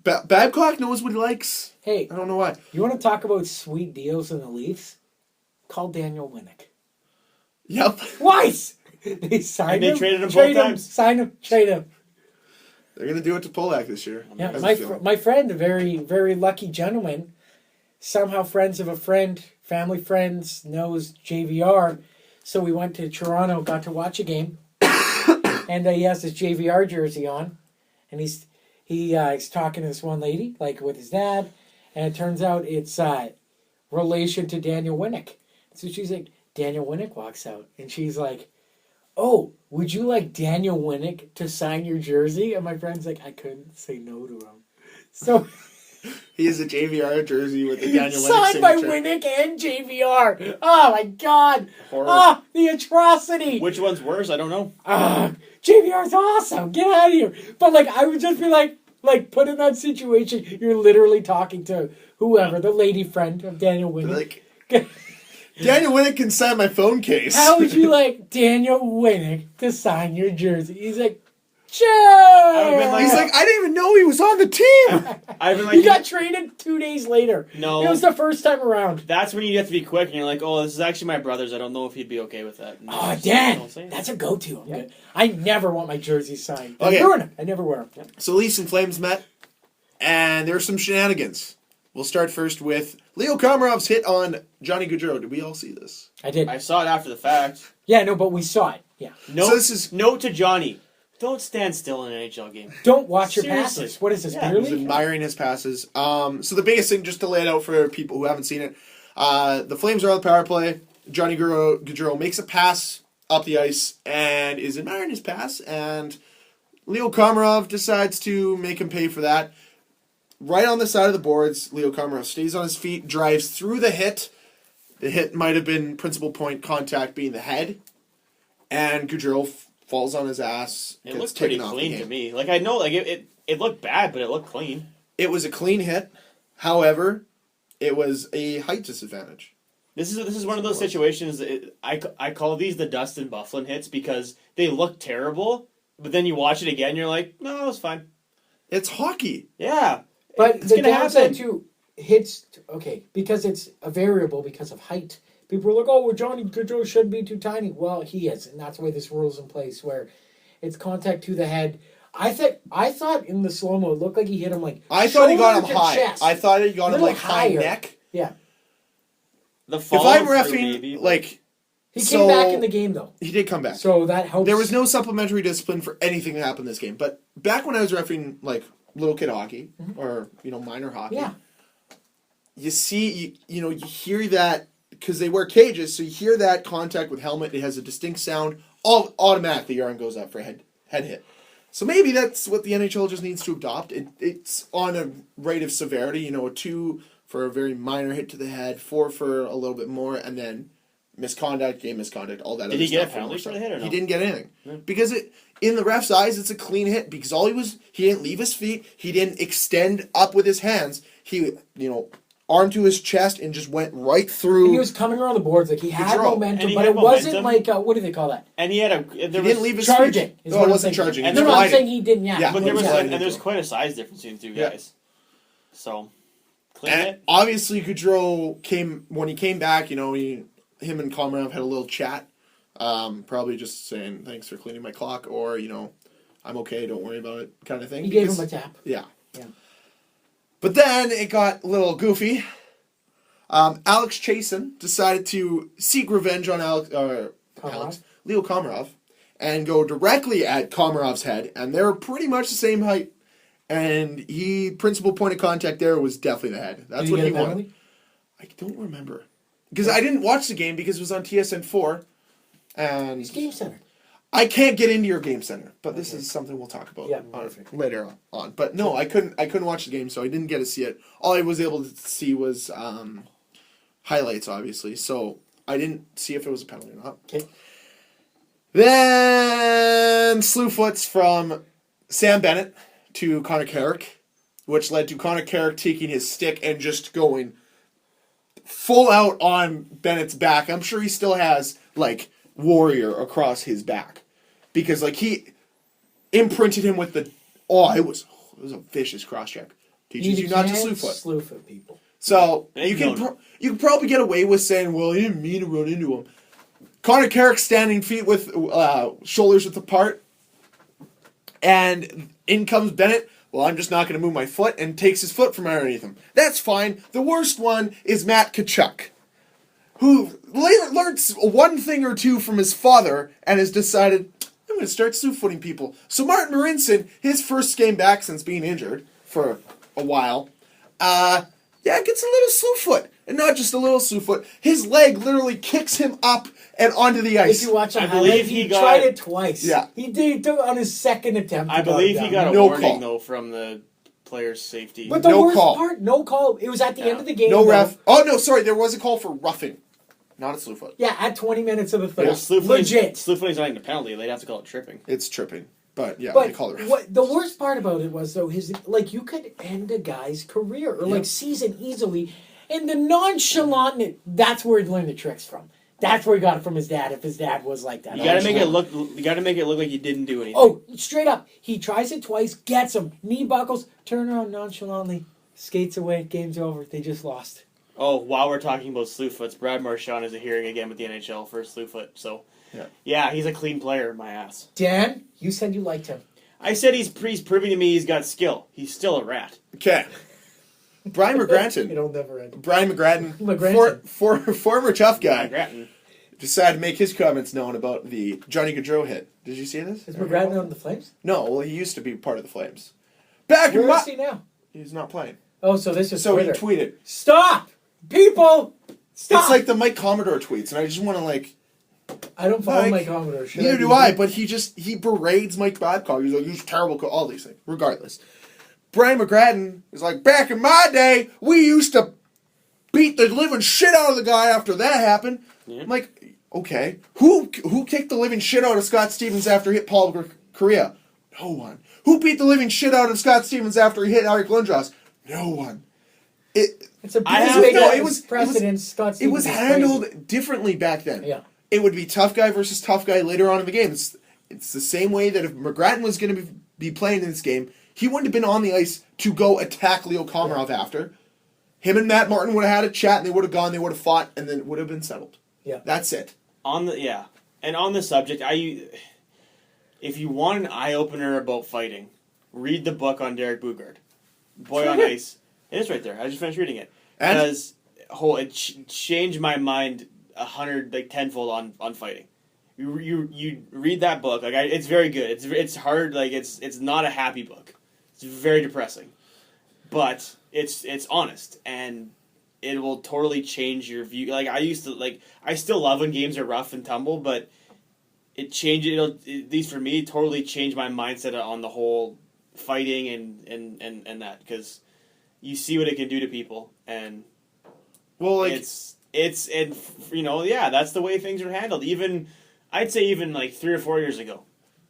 Babcock knows what he likes. Hey, I don't know why. you want to talk about sweet deals in the Leafs? Call Daniel Winnick. Yep. Twice! They signed And they him, traded him trade both him, times. sign him, trade him. They're going to do it to Polak this year. Yeah, How's my it feel? my friend, a very, very lucky gentleman, somehow friends of a friend, family friends, knows JVR. So we went to Toronto, got to watch a game. And he has his JVR jersey on. And he's talking to this one lady, like with his dad. And it turns out it's relation to Daniel Winnick. So she's like, Daniel Winnick walks out. And she's like, oh, would you like Daniel Winnick to sign your jersey? And my friend's like, I couldn't say no to him. So He has a JVR jersey with the Daniel Winnick signed by signature. Winnick and JVR. Oh my God! Horror. Ah, the atrocity. Which one's worse? I don't know. JVR's awesome. Get out of here. But like, I would just be like put in that situation. You're literally talking to whoever, the lady friend of Daniel Winnick. Like, Daniel Winnick can sign my phone case. How would you like Daniel Winnick to sign your jersey? He's like, sure. would've been like- He's like, I didn't even know he was on the team. I've been He like, got traded 2 days later. No. It was the first time around. that's when you have to be quick, and you're like, oh, this is actually my brother's. I don't know if he'd be okay with that. And Oh, don't Dan, say it. that's a go-to. I'm good. I never want my jersey signed. Okay. I'm doing it. I never wear them. So Leafs and Flames met, and there were some shenanigans. We'll start first with Leo Komarov's hit on Johnny Gaudreau. Did we all see this? I did. I saw it after the fact. Yeah, no, but we saw it. Yeah. Note, So this is- note to Johnny. Don't stand still in an NHL game. Don't watch your Seriously. passes. What is this, Yeah, beer He's league? admiring his passes. So the biggest thing, just to lay it out for people who haven't seen it, the Flames are on the power play. Johnny Gaudreau makes a pass up the ice and is admiring his pass, and Leo Komarov decides to make him pay for that. Right on the side of the boards, Leo Komarov stays on his feet, drives through the hit. The hit might have been principal point contact being the head, and Gaudreau falls on his ass. It gets looked pretty taken off the clean game. to me. Like, I know, like, it looked bad, but it looked clean. It was a clean hit. However, it was a height disadvantage. This is one of those situations that I call these the Dustin Bufflin hits because they look terrible, but then you watch it again, you're like, no, it was fine. It's hockey. Yeah. But it's the gonna downside happen. to hits, okay, because it's a variable because of height. People are like, oh, well, Johnny Gaudreau shouldn't be too tiny. Well, he is, and that's why this rule's in place where it's contact to the head. I thought in the slow-mo it looked like he hit him like I thought he got shoulder him to high. chest. I thought he got him Little like high higher. neck. Yeah. The If follow I'm through, reffing, maybe, like, He so came back in the game, though. he did come back. So that helps. There was no supplementary discipline for anything that happened this game. But back when I was reffing like little kid hockey or minor hockey, Yeah. you see you hear that because they wear cages, so you hear that contact with helmet. It has a distinct sound. All automatically your arm goes up for a head hit. So maybe that's what the NHL just needs to adopt. It's on a rate of severity. A 2 for a very minor hit to the head, 4 for a little bit more, and then misconduct, game misconduct, all that. Did other he get stuff a penalty for the hit or no? He didn't get anything because in the ref's eyes it's a clean hit because he didn't leave his feet, he didn't extend up with his hands. He arm to his chest and just went right through. And he was coming around the boards like he had Gaudreau. momentum, And he but had it wasn't momentum. like what do they call that? And he had He didn't leave his Charging. feet. Is No, what it I'm wasn't thinking. charging. And It was No, I'm gliding. saying he didn't. Yeah. Yeah. But there was Yeah. there's quite a size difference between the two Yeah. guys. So, clean And hit. obviously, Gaudreau when he came back. Him and Komarov had a little chat. Probably just saying thanks for cleaning my clock, or I'm okay, don't worry about it, kind of thing. He gave because- him a tap. Yeah. Yeah. But then it got a little goofy. Alex Chasen decided to seek revenge on Leo Komarov and go directly at Komarov's head, and they're pretty much the same height. And principal point of contact there was definitely the head. That's Did what he he get a wanted. penalty? I don't remember because I didn't watch the game because it was on TSN 4, and He's game center. I can't get into your game center, but this is something we'll talk about Yeah, later on. But no, I couldn't watch the game, so I didn't get to see it. All I was able to see was highlights, obviously. So I didn't see if it was a penalty or not. Okay. Then Slewfoots from Sam Bennett to Connor Carrick, which led to Connor Carrick taking his stick and just going full out on Bennett's back. I'm sure he still has, like, Warrior across his back. Because, like, he imprinted him with the... Oh, it was a vicious cross-check. Teaches you not to Slewfoot. Slewfoot people. So, you can probably get away with saying, well, he didn't mean to run into him. Connor Carrick standing feet with shoulders width apart. And in comes Bennett. Well, I'm just not going to move my foot, and takes his foot from underneath him. That's fine. The worst one is Matt Tkachuk, who learned one thing or two from his father and has decided, I'm going to start slew-footing people. So Martin Marincin, his first game back since being injured for a while, gets a little slew-foot. And not just a little slew-foot. His leg literally kicks him up and onto the ice. If you watch I believe he tried it twice. Yeah. He did it on his second attempt. I believe he got a No warning, call. though, from the player's safety. But the No worst call. part, no call. It was at the end of the game. No though. ref. Oh, no, sorry. There was a call for roughing. Not a slew-foot. Yeah, at 20 minutes of the third. Yeah. Legit. Slewfooting's not even a penalty. They'd have to call it tripping. It's tripping. But, yeah, But they call it ref. what the worst part about it was, though, you could end a guy's career or season easily, and the nonchalant. That's where he learned the tricks from. That's where he got it from his dad. If his dad was like that, You gotta make it look. You gotta make it look like you didn't do anything. Oh, straight up, he tries it twice, gets him, knee buckles, turn around nonchalantly, skates away. Game's over. They just lost. Oh, while we're talking about Slewfoots, Brad Marchand is a hearing again with the NHL for Slewfoot. So, yeah, he's a clean player. My ass. Dan, you said you liked him. I said he's proving to me he's got skill. He's still a rat. Okay. Brian McGrattan. It'll never end. Brian McGrattan, McGrattan. former tough guy, Grattan. decided to make his comments known about the Johnny Gaudreau hit. Did you see this? Is McGrattan on the Flames? No, well, he used to be part of the Flames. Back in Where my... is he now? He's not playing. Oh, so this is So Twitter. he tweeted. Stop! People! Stop! It's like the Mike Commodore tweets, and I just want to, like... I don't follow Mike, Mike Commodore. Should Neither do do I, that? but he berates Mike Babcock. He's like, he's terrible, all these things. Regardless. Brian McGrattan is like, back in my day, we used to beat the living shit out of the guy after that happened. Yeah. I'm like, okay. Who kicked the living shit out of Scott Stevens after he hit Paul Correa? No one. Who beat the living shit out of Scott Stevens after he hit Eric Lindros? No one. It's a it was precedent. Scott It was Stevens is handled crazy. differently back then. Yeah. It would be tough guy versus tough guy later on in the game. It's the same way that if McGrattan was going to be playing in this game, he wouldn't have been on the ice to go attack Leo Komarov after. Him and Matt Martin would have had a chat, and they would have gone, they would have fought, and then it would have been settled. Yeah. That's it. And on the subject, if you want an eye opener about fighting, read the book on Derek Bugard, Boy on Ice. It is right there. I just finished reading it because it changed my mind 10-fold on fighting. You read that book, it's very good. It's hard, it's not a happy book. It's very depressing, but it's honest and it will totally change your view. I still love when games are rough and tumble, but at least for me, totally changed my mindset on the whole fighting and that, because you see what it can do to people, and that's the way things are handled. I'd say even 3 or 4 years ago.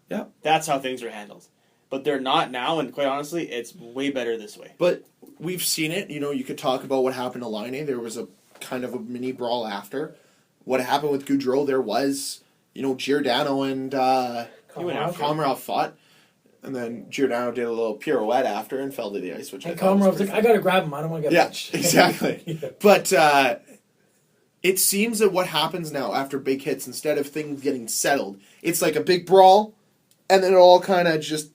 Yeah. That's how things are handled. But they're not now, and quite honestly, it's way better this way. But we've seen it. You could talk about what happened to Laine. There was a kind of a mini brawl after. What happened with Gaudreau, there was, Giordano and Komarov fought. And then Giordano did a little pirouette after and fell to the ice, which And I thought was Komarov's pretty like, I gotta grab him. I don't want to get punched. Yeah, exactly. Yeah. But it seems that what happens now after big hits, instead of things getting settled, it's like a big brawl, and then it all kind of just,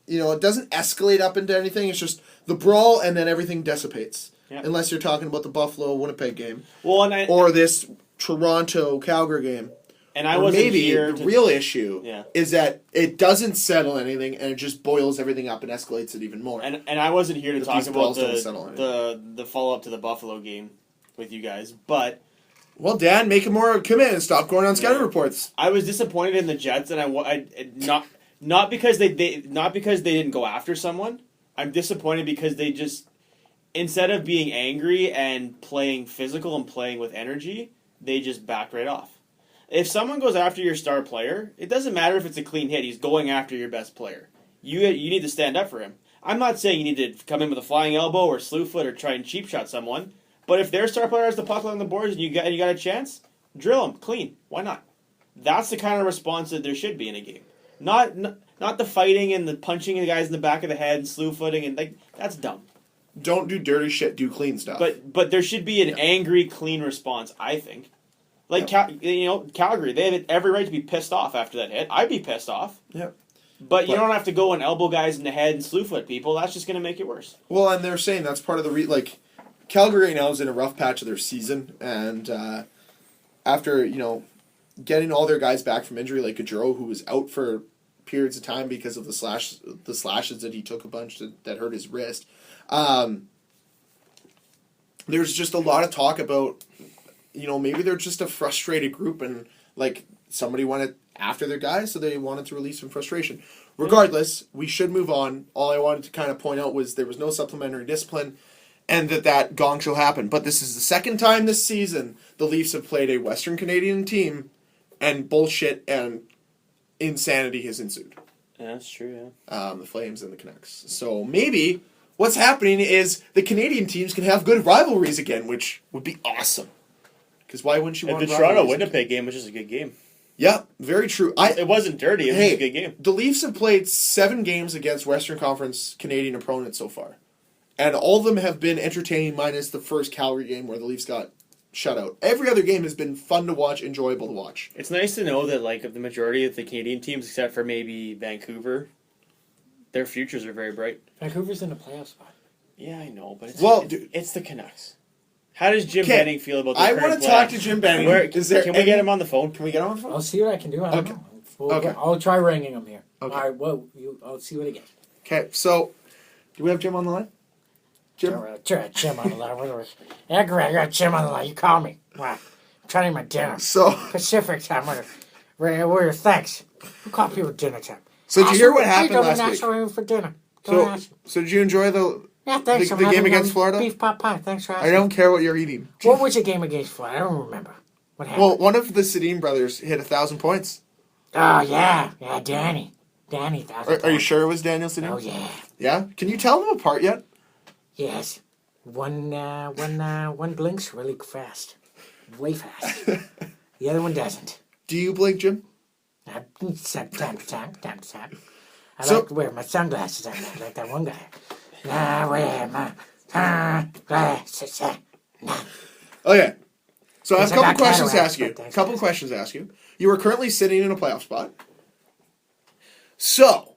it doesn't escalate up into anything. It's just the brawl, and then everything dissipates. Yeah. Unless you're talking about the Buffalo-Winnipeg game. Well, or this Toronto-Calgary game. And I wasn't maybe here the real issue Yeah. is that it doesn't settle anything, and it just boils everything up and escalates it even more. And I wasn't here to But talk these about brawls don't settle anything. the follow-up to the Buffalo game with you guys, but Well, Dan, make it more commitment and stop going on scouting reports. I was disappointed in the Jets, and not because they didn't go after someone. I'm disappointed because they just, instead of being angry and playing physical and playing with energy, they just backed right off. If someone goes after your star player, it doesn't matter if it's a clean hit. He's going after your best player. You need to stand up for him. I'm not saying you need to come in with a flying elbow or slew foot or try and cheap shot someone. But if their star player has the puck on the boards and you got a chance, drill him clean. Why not? That's the kind of response that there should be in a game. Not the fighting and the punching the guys in the back of the head and slew footing and that's dumb. Don't do dirty shit. Do clean stuff. But there should be an angry, clean response. I think. Calgary, they had every right to be pissed off after that hit. I'd be pissed off. Yep. But you don't have to go and elbow guys in the head and slew foot people. That's just going to make it worse. Well, and they're saying that's part of the Calgary right now is in a rough patch of their season, and after getting all their guys back from injury, like Gaudreau, who was out for periods of time because of the slashes that he took a bunch that hurt his wrist. There's just a lot of talk about, maybe they're just a frustrated group and somebody wanted after their guys, so they wanted to release some frustration. Regardless, we should move on. All I wanted to kind of point out was there was no supplementary discipline, and that gong show happened. But this is the second time this season the Leafs have played a Western Canadian team, and bullshit and insanity has ensued. Yeah, that's true, yeah. The Flames and the Canucks. So maybe what's happening is the Canadian teams can have good rivalries again, which would be awesome. Because why wouldn't you want the Toronto-Winnipeg game was just a good game. Yeah, very true. It wasn't dirty. It was just a good game. The Leafs have played 7 games against Western Conference Canadian opponents so far. And all of them have been entertaining minus the first Calgary game where the Leafs got shut out. Every other game has been fun to watch, enjoyable to watch. It's nice to know that of the majority of the Canadian teams, except for maybe Vancouver, their futures are very bright. Vancouver's in a playoff spot. Yeah, I know, but it's the Canucks. How does Jim Benning feel about the I want to talk to Jim Benning. Can we get him on the phone? Can we get him on the phone? I'll see what I can do. I don't know. I'll try ringing him here. Okay. All right, I'll see what I get. Okay, so do we have Jim on the line? Jim? Sure, Jim on the line. Yeah, Greg, I got Jim on the line. You call me. Wow. I'm trying to eat my dinner. So Pacific time. Thanks. Who call people dinner time? So did you hear what happened last week? For dinner. So did you enjoy the thanks. the game against Florida? Beef pot pie. Thanks for asking. I don't care what you're eating. What was the game against Florida? I don't remember. What happened? Well, one of the Sedin brothers hit 1,000 points. Oh, yeah. Yeah, Danny. 1,000 Are you sure it was Daniel Sedin? Oh, yeah. Yeah? Can you tell them apart yet? Yes. One blinks really fast. Way fast. The other one doesn't. Do you blink, Jim? Time to time. I like to wear my sunglasses on that, like that one guy. I wear my sunglasses on. Okay. So I have a couple questions to ask you. You are currently sitting in a playoff spot. So,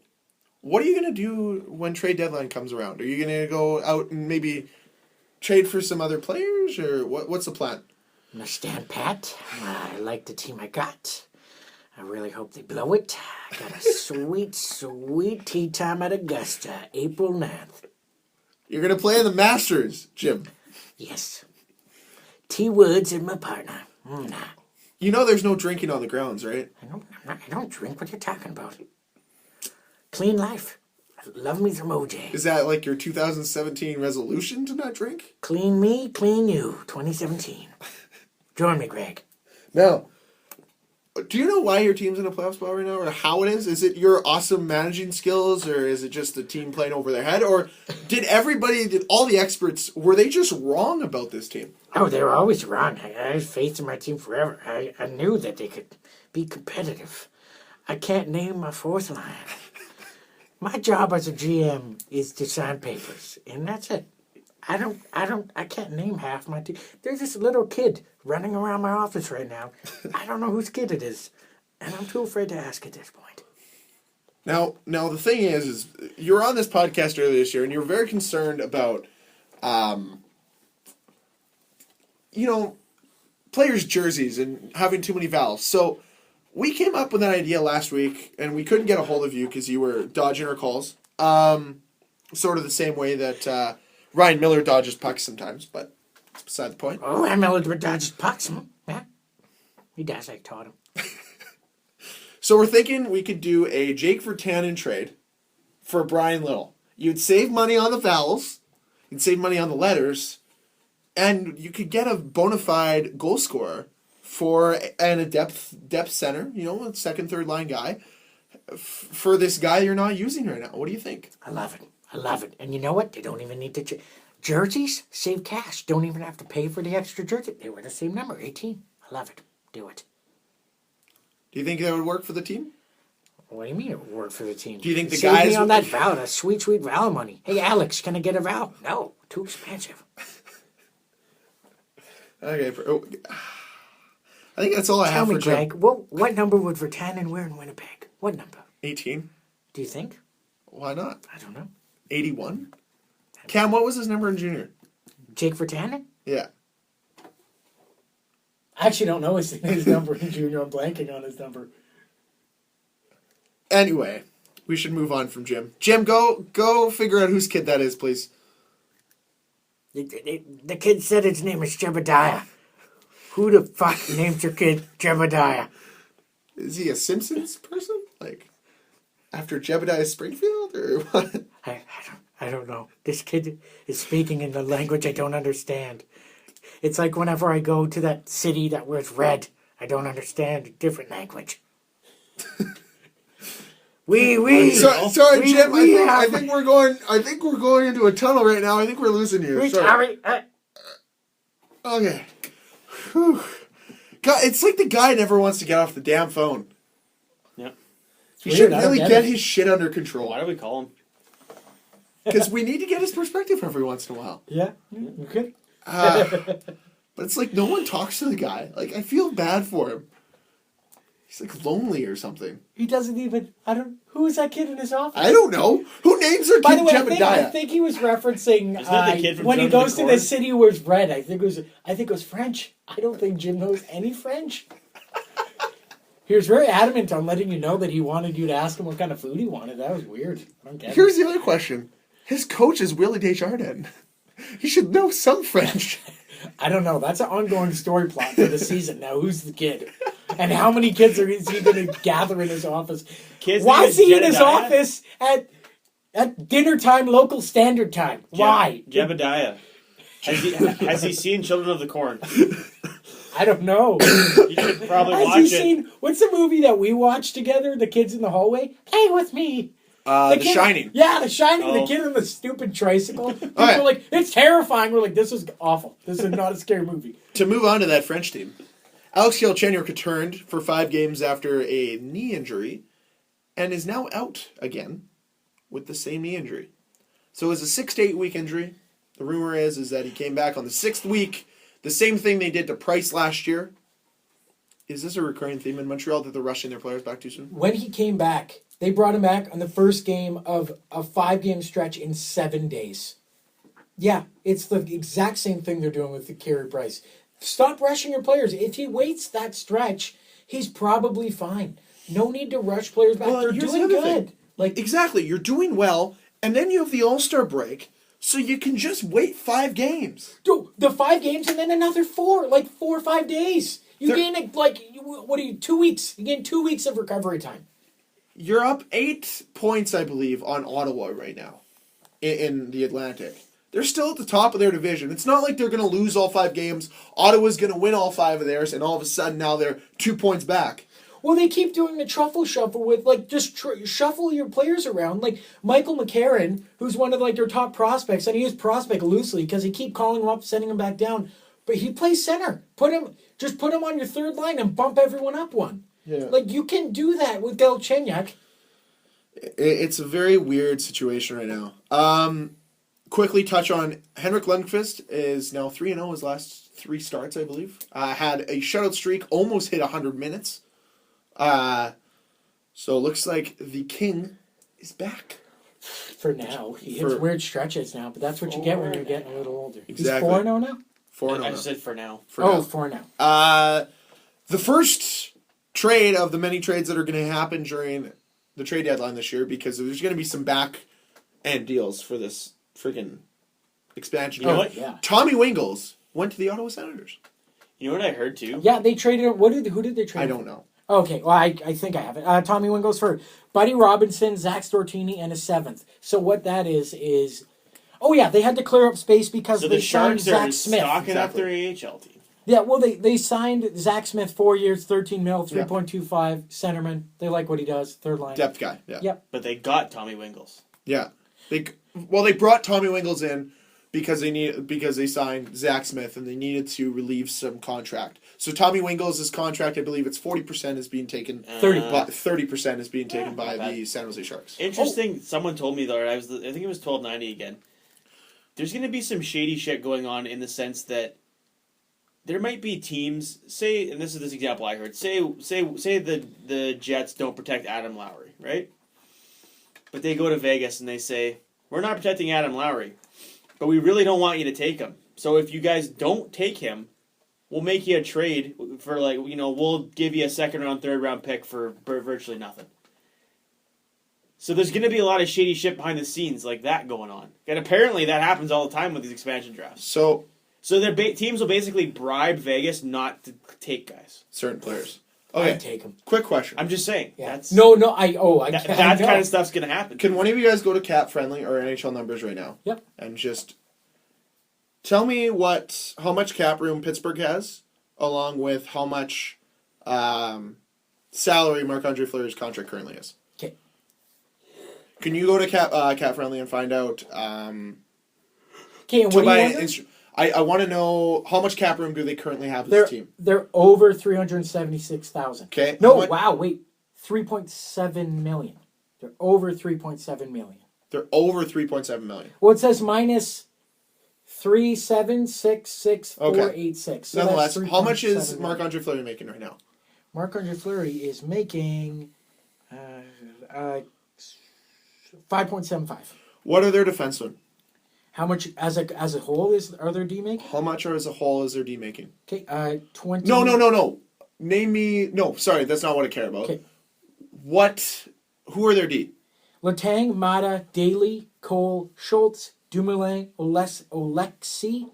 what are you going to do when trade deadline comes around? Are you going to go out and maybe trade for some other players, or what's the plan? I'm going to stand pat. I like the team I got. I really hope they blow it. I got a sweet tea time at Augusta, April 9th. You're going to play in the Masters, Jim. Yes. T. Woods and my partner. Nah. You know there's no drinking on the grounds, right? I don't drink. What are you talking about? Clean life. Love me some OJ. Is that like your 2017 resolution to not drink? Clean me, clean you, 2017. Join me, Greg. Now, do you know why your team's in a playoff spot right now, or how it is? Is it your awesome managing skills, or is it just the team playing over their head, or did all the experts, were they just wrong about this team? Oh, they were always wrong. I had faith in my team forever. I knew that they could be competitive. I can't name my fourth line. My job as a GM is to sign papers, and that's it. I can't name half my team. There's this little kid running around my office right now. I don't know whose kid it is, and I'm too afraid to ask at this point. Now the thing is you were on this podcast earlier this year, and you were very concerned about, players' jerseys and having too many vowels. So we came up with an idea last week, and we couldn't get a hold of you because you were dodging our calls. Sort of the same way that Ryan Miller dodges pucks sometimes, but It's beside the point. Oh, I'm eligible to dodge pucks. Yeah. He does. I taught him. So we're thinking we could do a Jake Virtanen trade for Brian Little. You'd save money on the vowels, you'd save money on the letters, and you could get a bona fide goal scorer and a depth center, a second, third line guy for this guy you're not using right now. What do you think? I love it. And you know what? They don't even need to... Jerseys save cash. Don't even have to pay for the extra jersey. They wear the same number, 18. I love it. Do it. Do you think that would work for the team? What do you mean it would work for the team? Do you think the Save guys me on that vow, that sweet, sweet vow money. Hey, Alex, can I get a vow? No, too expensive. Okay. I think that's all I have Tell for me, Greg, what number would Virtanen wear in Winnipeg? What number? 18. Do you think? Why not? I don't know. 81. Cam, what was his number in junior? Jake Virtanen? Yeah. I actually don't know his number in junior. I'm blanking on his number. Anyway, we should move on from Jim. Jim, go figure out whose kid that is, please. The kid said his name is Jebediah. Who the fuck names your kid Jebediah? Is he a Simpsons person? Like, after Jebediah Springfield, or what? I don't know. This kid is speaking in the language I don't understand. It's like whenever I go to that city that wears red, I don't understand a different language. Sorry, Jim. I think we're going into a tunnel right now. I think we're losing you. Sorry. Okay. Whew. God, it's like the guy never wants to get off the damn phone. Yep. He should really get his shit under control. Why do we call him? Because we need to get his perspective every once in a while. Yeah, you could. But it's like no one talks to the guy. Like, I feel bad for him. He's like lonely or something. He doesn't even. Who is that kid in his office? I don't know. Who names their kid By the way, Jebediah? I think he was referencing Isn't that the kid from when he Joe goes to the city where it's red. I think it was French. I don't think Jim knows any French. He was very adamant on letting you know that he wanted you to ask him what kind of food he wanted. That was weird. I don't get it. Here's the other question. His coach is Willie Desjardins. He should know some French. I don't know. That's an ongoing story plot for the season. Now, who's the kid? And how many kids is he going to gather in his office? Why is he in his office at dinner time, local standard time? Why? Jebediah. Has he seen Children of the Corn? I don't know. You should probably watch it. What's the movie that we watched together? The kids in the hallway? Play with me. The Shining. Yeah, The Shining. Oh. The kid on the stupid tricycle. People right. were like, it's terrifying. We're like, this is awful. This is not a scary movie. To move on to that French team, Alex Galchenyuk returned for 5 games after a knee injury and is now out again with the same knee injury. So it was a 6 to 8 week injury. The rumor is that he came back on the 6th week. The same thing they did to Price last year. Is this a recurring theme in Montreal that they're rushing their players back too soon? When he came back, they brought him back on the first game of a 5-game stretch in 7 days. Yeah, it's the exact same thing they're doing with the Carey Price. Stop rushing your players. If he waits that stretch, he's probably fine. No need to rush players back. They're doing good. Like, exactly. You're doing well, and then you have the All-Star break, so you can just wait 5 games. Dude, the 5 games and then another 4, like 4 or 5 days. You gain, 2 weeks? You gain 2 weeks of recovery time. You're up 8 points, I believe, on Ottawa right now in the Atlantic. They're still at the top of their division. It's not like they're going to lose all 5 games. Ottawa's going to win all 5 of theirs, and all of a sudden now they're 2 points back. Well, they keep doing the truffle shuffle with, just shuffle your players around. Like, Michael McCarron, who's one of, their top prospects, and he use prospect loosely because he keep calling him up, sending him back down. But he plays center. Put him on your third line and bump everyone up one. Yeah. You can do that with Galchenyuk. It's a very weird situation right now. Quickly touch on Henrik Lundqvist is now 3-0 his last 3 starts, I believe. Had a shutout streak, almost hit 100 minutes. So it looks like the King is back. For now. He hits weird stretches now, but that's what you get when you're getting a little older. Exactly. He's 4-0 now? 4-0 I said for now. For now. The first trade of the many trades that are going to happen during the trade deadline this year, because there's going to be some back-end deals for this freaking expansion. You know what? Yeah. Tommy Wingels went to the Ottawa Senators. You know what I heard too? Yeah, they traded. Who did they trade? I don't know. Okay, well, I think I have it. Tommy Wynn goes for Buddy Robinson, Zach Stortini, and a 7th. So what that is... Oh, yeah, they had to clear up space because So they the signed Sharks are Zach Smith. stocking up their AHL team. Yeah, well, they signed Zach Smith 4 years, 13 mil, 3.25, centerman. They like what he does, third line. Depth guy, yeah. Yep. But they got Tommy Wingles. Yeah. They brought Tommy Wingles in because they signed Zach Smith and they needed to relieve some contract. So Tommy Wingles' contract, I believe it's 40% is being taken. 30% is being taken by the San Jose Sharks. Interesting. Someone told me though. I think it was 1290 again. There's going to be some shady shit going on in the sense that there might be teams. Say, and this is this example I heard. Say the Jets don't protect Adam Lowry, right? But they go to Vegas and they say, we're not protecting Adam Lowry, but we really don't want you to take him. So if you guys don't take him, we'll make you a trade for we'll give you a 2nd round, 3rd round pick for virtually nothing. So there's going to be a lot of shady shit behind the scenes like that going on. And apparently that happens all the time with these expansion drafts. So their teams will basically bribe Vegas not to take guys. Certain players. Okay. I'd take him. Quick question. I'm just saying. Yeah. That That kind of stuff's going to happen. Can one of you guys go to Cap Friendly or NHL Numbers right now? Yep. And just tell me how much cap room Pittsburgh has, along with how much salary Marc-Andre Fleury's contract currently is. Okay. Can you go to Cap Friendly and find out? Okay, and what do you want? I want to know how much cap room do they currently have as a team? They're over 376,000. Okay. No, wow, wait. 3.7 million. They're over 3.7 million. They're over 3.7 million. Well, it says minus 3,766,486. So nonetheless, that's how much is 3.7 Marc-Andre Fleury making right now? Marc-Andre Fleury is making 5.75. What are their defensemen? How much as a whole are their D making? How much as a whole is their D making? Okay, 20. No. Name me. No, sorry, that's not what I care about. Okay. Who are their D? Letang, Mata, Daly, Cole, Schultz, Dumoulin, Oleksiy,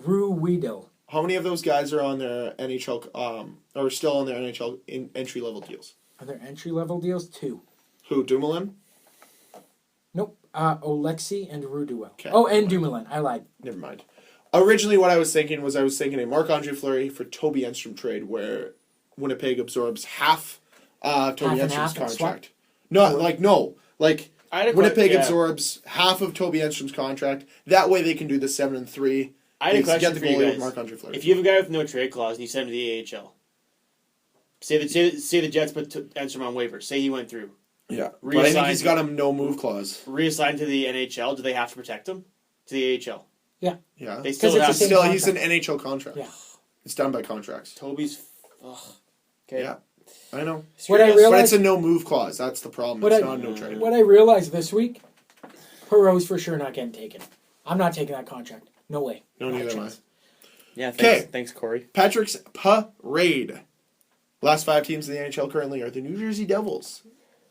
Ruido. How many of those guys are on their NHL? Are still on their NHL entry level deals? Are there entry level deals? 2. Who? Dumoulin? Nope. Oleksiy and Ruduel. Okay. Oh, and Dumoulin. I lied. Never mind. Originally, what I was thinking a Marc-Andre Fleury for Toby Enstrom trade, where Winnipeg absorbs half Toby Enstrom's contract. Winnipeg absorbs half of Toby Enstrom's contract. That way, they can do the 7-3. I had a question get the for you goalie guys. with Marc-Andre Fleury. If you have a guy with no trade clause and you send him to the AHL, say the Jets put Enstrom on waivers. Say he went through. Yeah, but I think he's got a no move clause. Reassigned to the NHL, do they have to protect him? To the AHL? Yeah. Yeah. They still have same Still, he's an contract. NHL contract. Yeah. It's done by contracts. Toby's. Okay. Yeah, I know. What I But realized, it's a no move clause. That's the problem. It's not a no trade. what I realized this week, Perreault's for sure not getting taken. I'm not taking that contract. No way. No, Not a neither am I. chance. Yeah. Okay. Thanks, Corey. Patrick's parade. Last 5 teams in the NHL currently are the New Jersey Devils,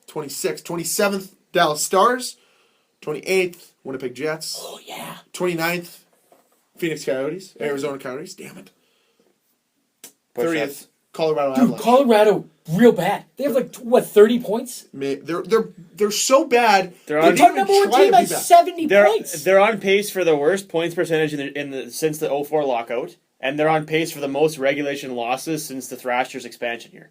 26th, 27th Dallas Stars, 28th Winnipeg Jets, Oh, yeah. 29th Phoenix Coyotes, Arizona Coyotes. Damn it. Push 30th ups. Colorado Dude, Avalanche. Colorado, real bad. They have 30 points? They're so bad. They're they on- didn't Number even one try team to be has bad. 70 points. They're on pace for the worst points percentage since the 04 lockout, and they're on pace for the most regulation losses since the Thrashers expansion year.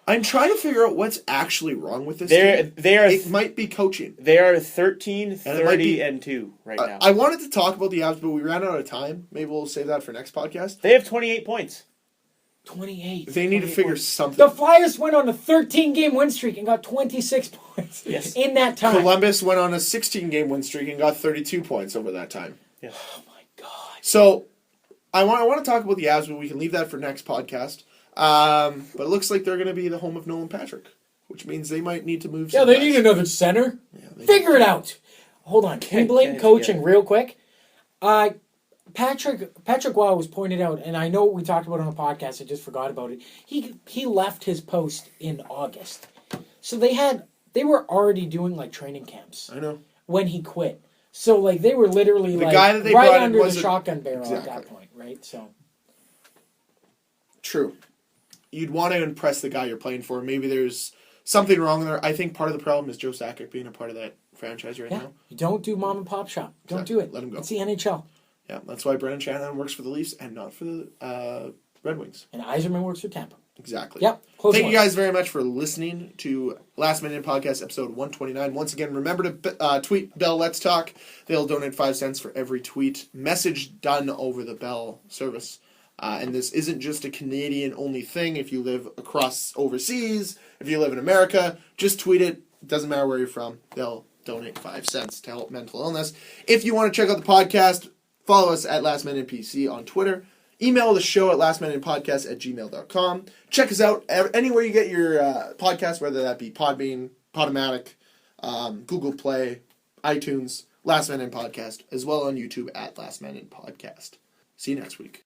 I'm trying to figure out what's actually wrong with this team. It might be coaching. They are 13, And it 30, might be- and 2 right now. I wanted to talk about the Avs, but we ran out of time. Maybe we'll save that for next podcast. They have 28 points. 28. They need to 28 figure points. something. The Flyers went on a 13-game win streak and got 26 points Yes. in that time. Columbus went on a 16-game win streak and got 32 points over that time. Yeah. Oh, my God. So, I want to talk about the Avs, but we can leave that for next podcast. But it looks like they're going to be the home of Nolan Patrick, which means they might need to move. Yeah, some they guys. need another center. Yeah, they Figure it out. Hold on. Can we blame yeah, coaching yeah. real quick? Patrick Waugh was pointed out, and I know we talked about it on the podcast. I just forgot about it. He left his post in August, so they were already doing training camps I know. when he quit. So they were literally The guy that they right brought in under the wasn't- shotgun barrel at Exactly. that point, right? right? So True. You'd want to impress the guy you're playing for. Maybe there's something wrong there. I think part of the problem is Joe Sakic being a part of that franchise right now. you don't do mom and pop shop. Don't Exactly. do it. Let him go. It's the NHL. Yeah, that's why Brendan Shanahan works for the Leafs and not for the Red Wings. And Eiserman works for Tampa. Exactly. Yep. Thank you guys very much for listening to Last Minute Podcast episode 129. Once again, remember to tweet Bell Let's Talk. They'll donate 5 cents for every tweet message done over the Bell service. And this isn't just a Canadian-only thing. If you live across overseas, if you live in America, just tweet it. It doesn't matter where you're from. They'll donate 5 cents to help mental illness. If you want to check out the podcast, follow us at Last Minute PC on Twitter. Email the show at lastminutepodcast@gmail.com. Check us out anywhere you get your podcast, whether that be Podbean, Podomatic, Google Play, iTunes, Last Minute Podcast, as well on YouTube at Last Minute Podcast. See you next week.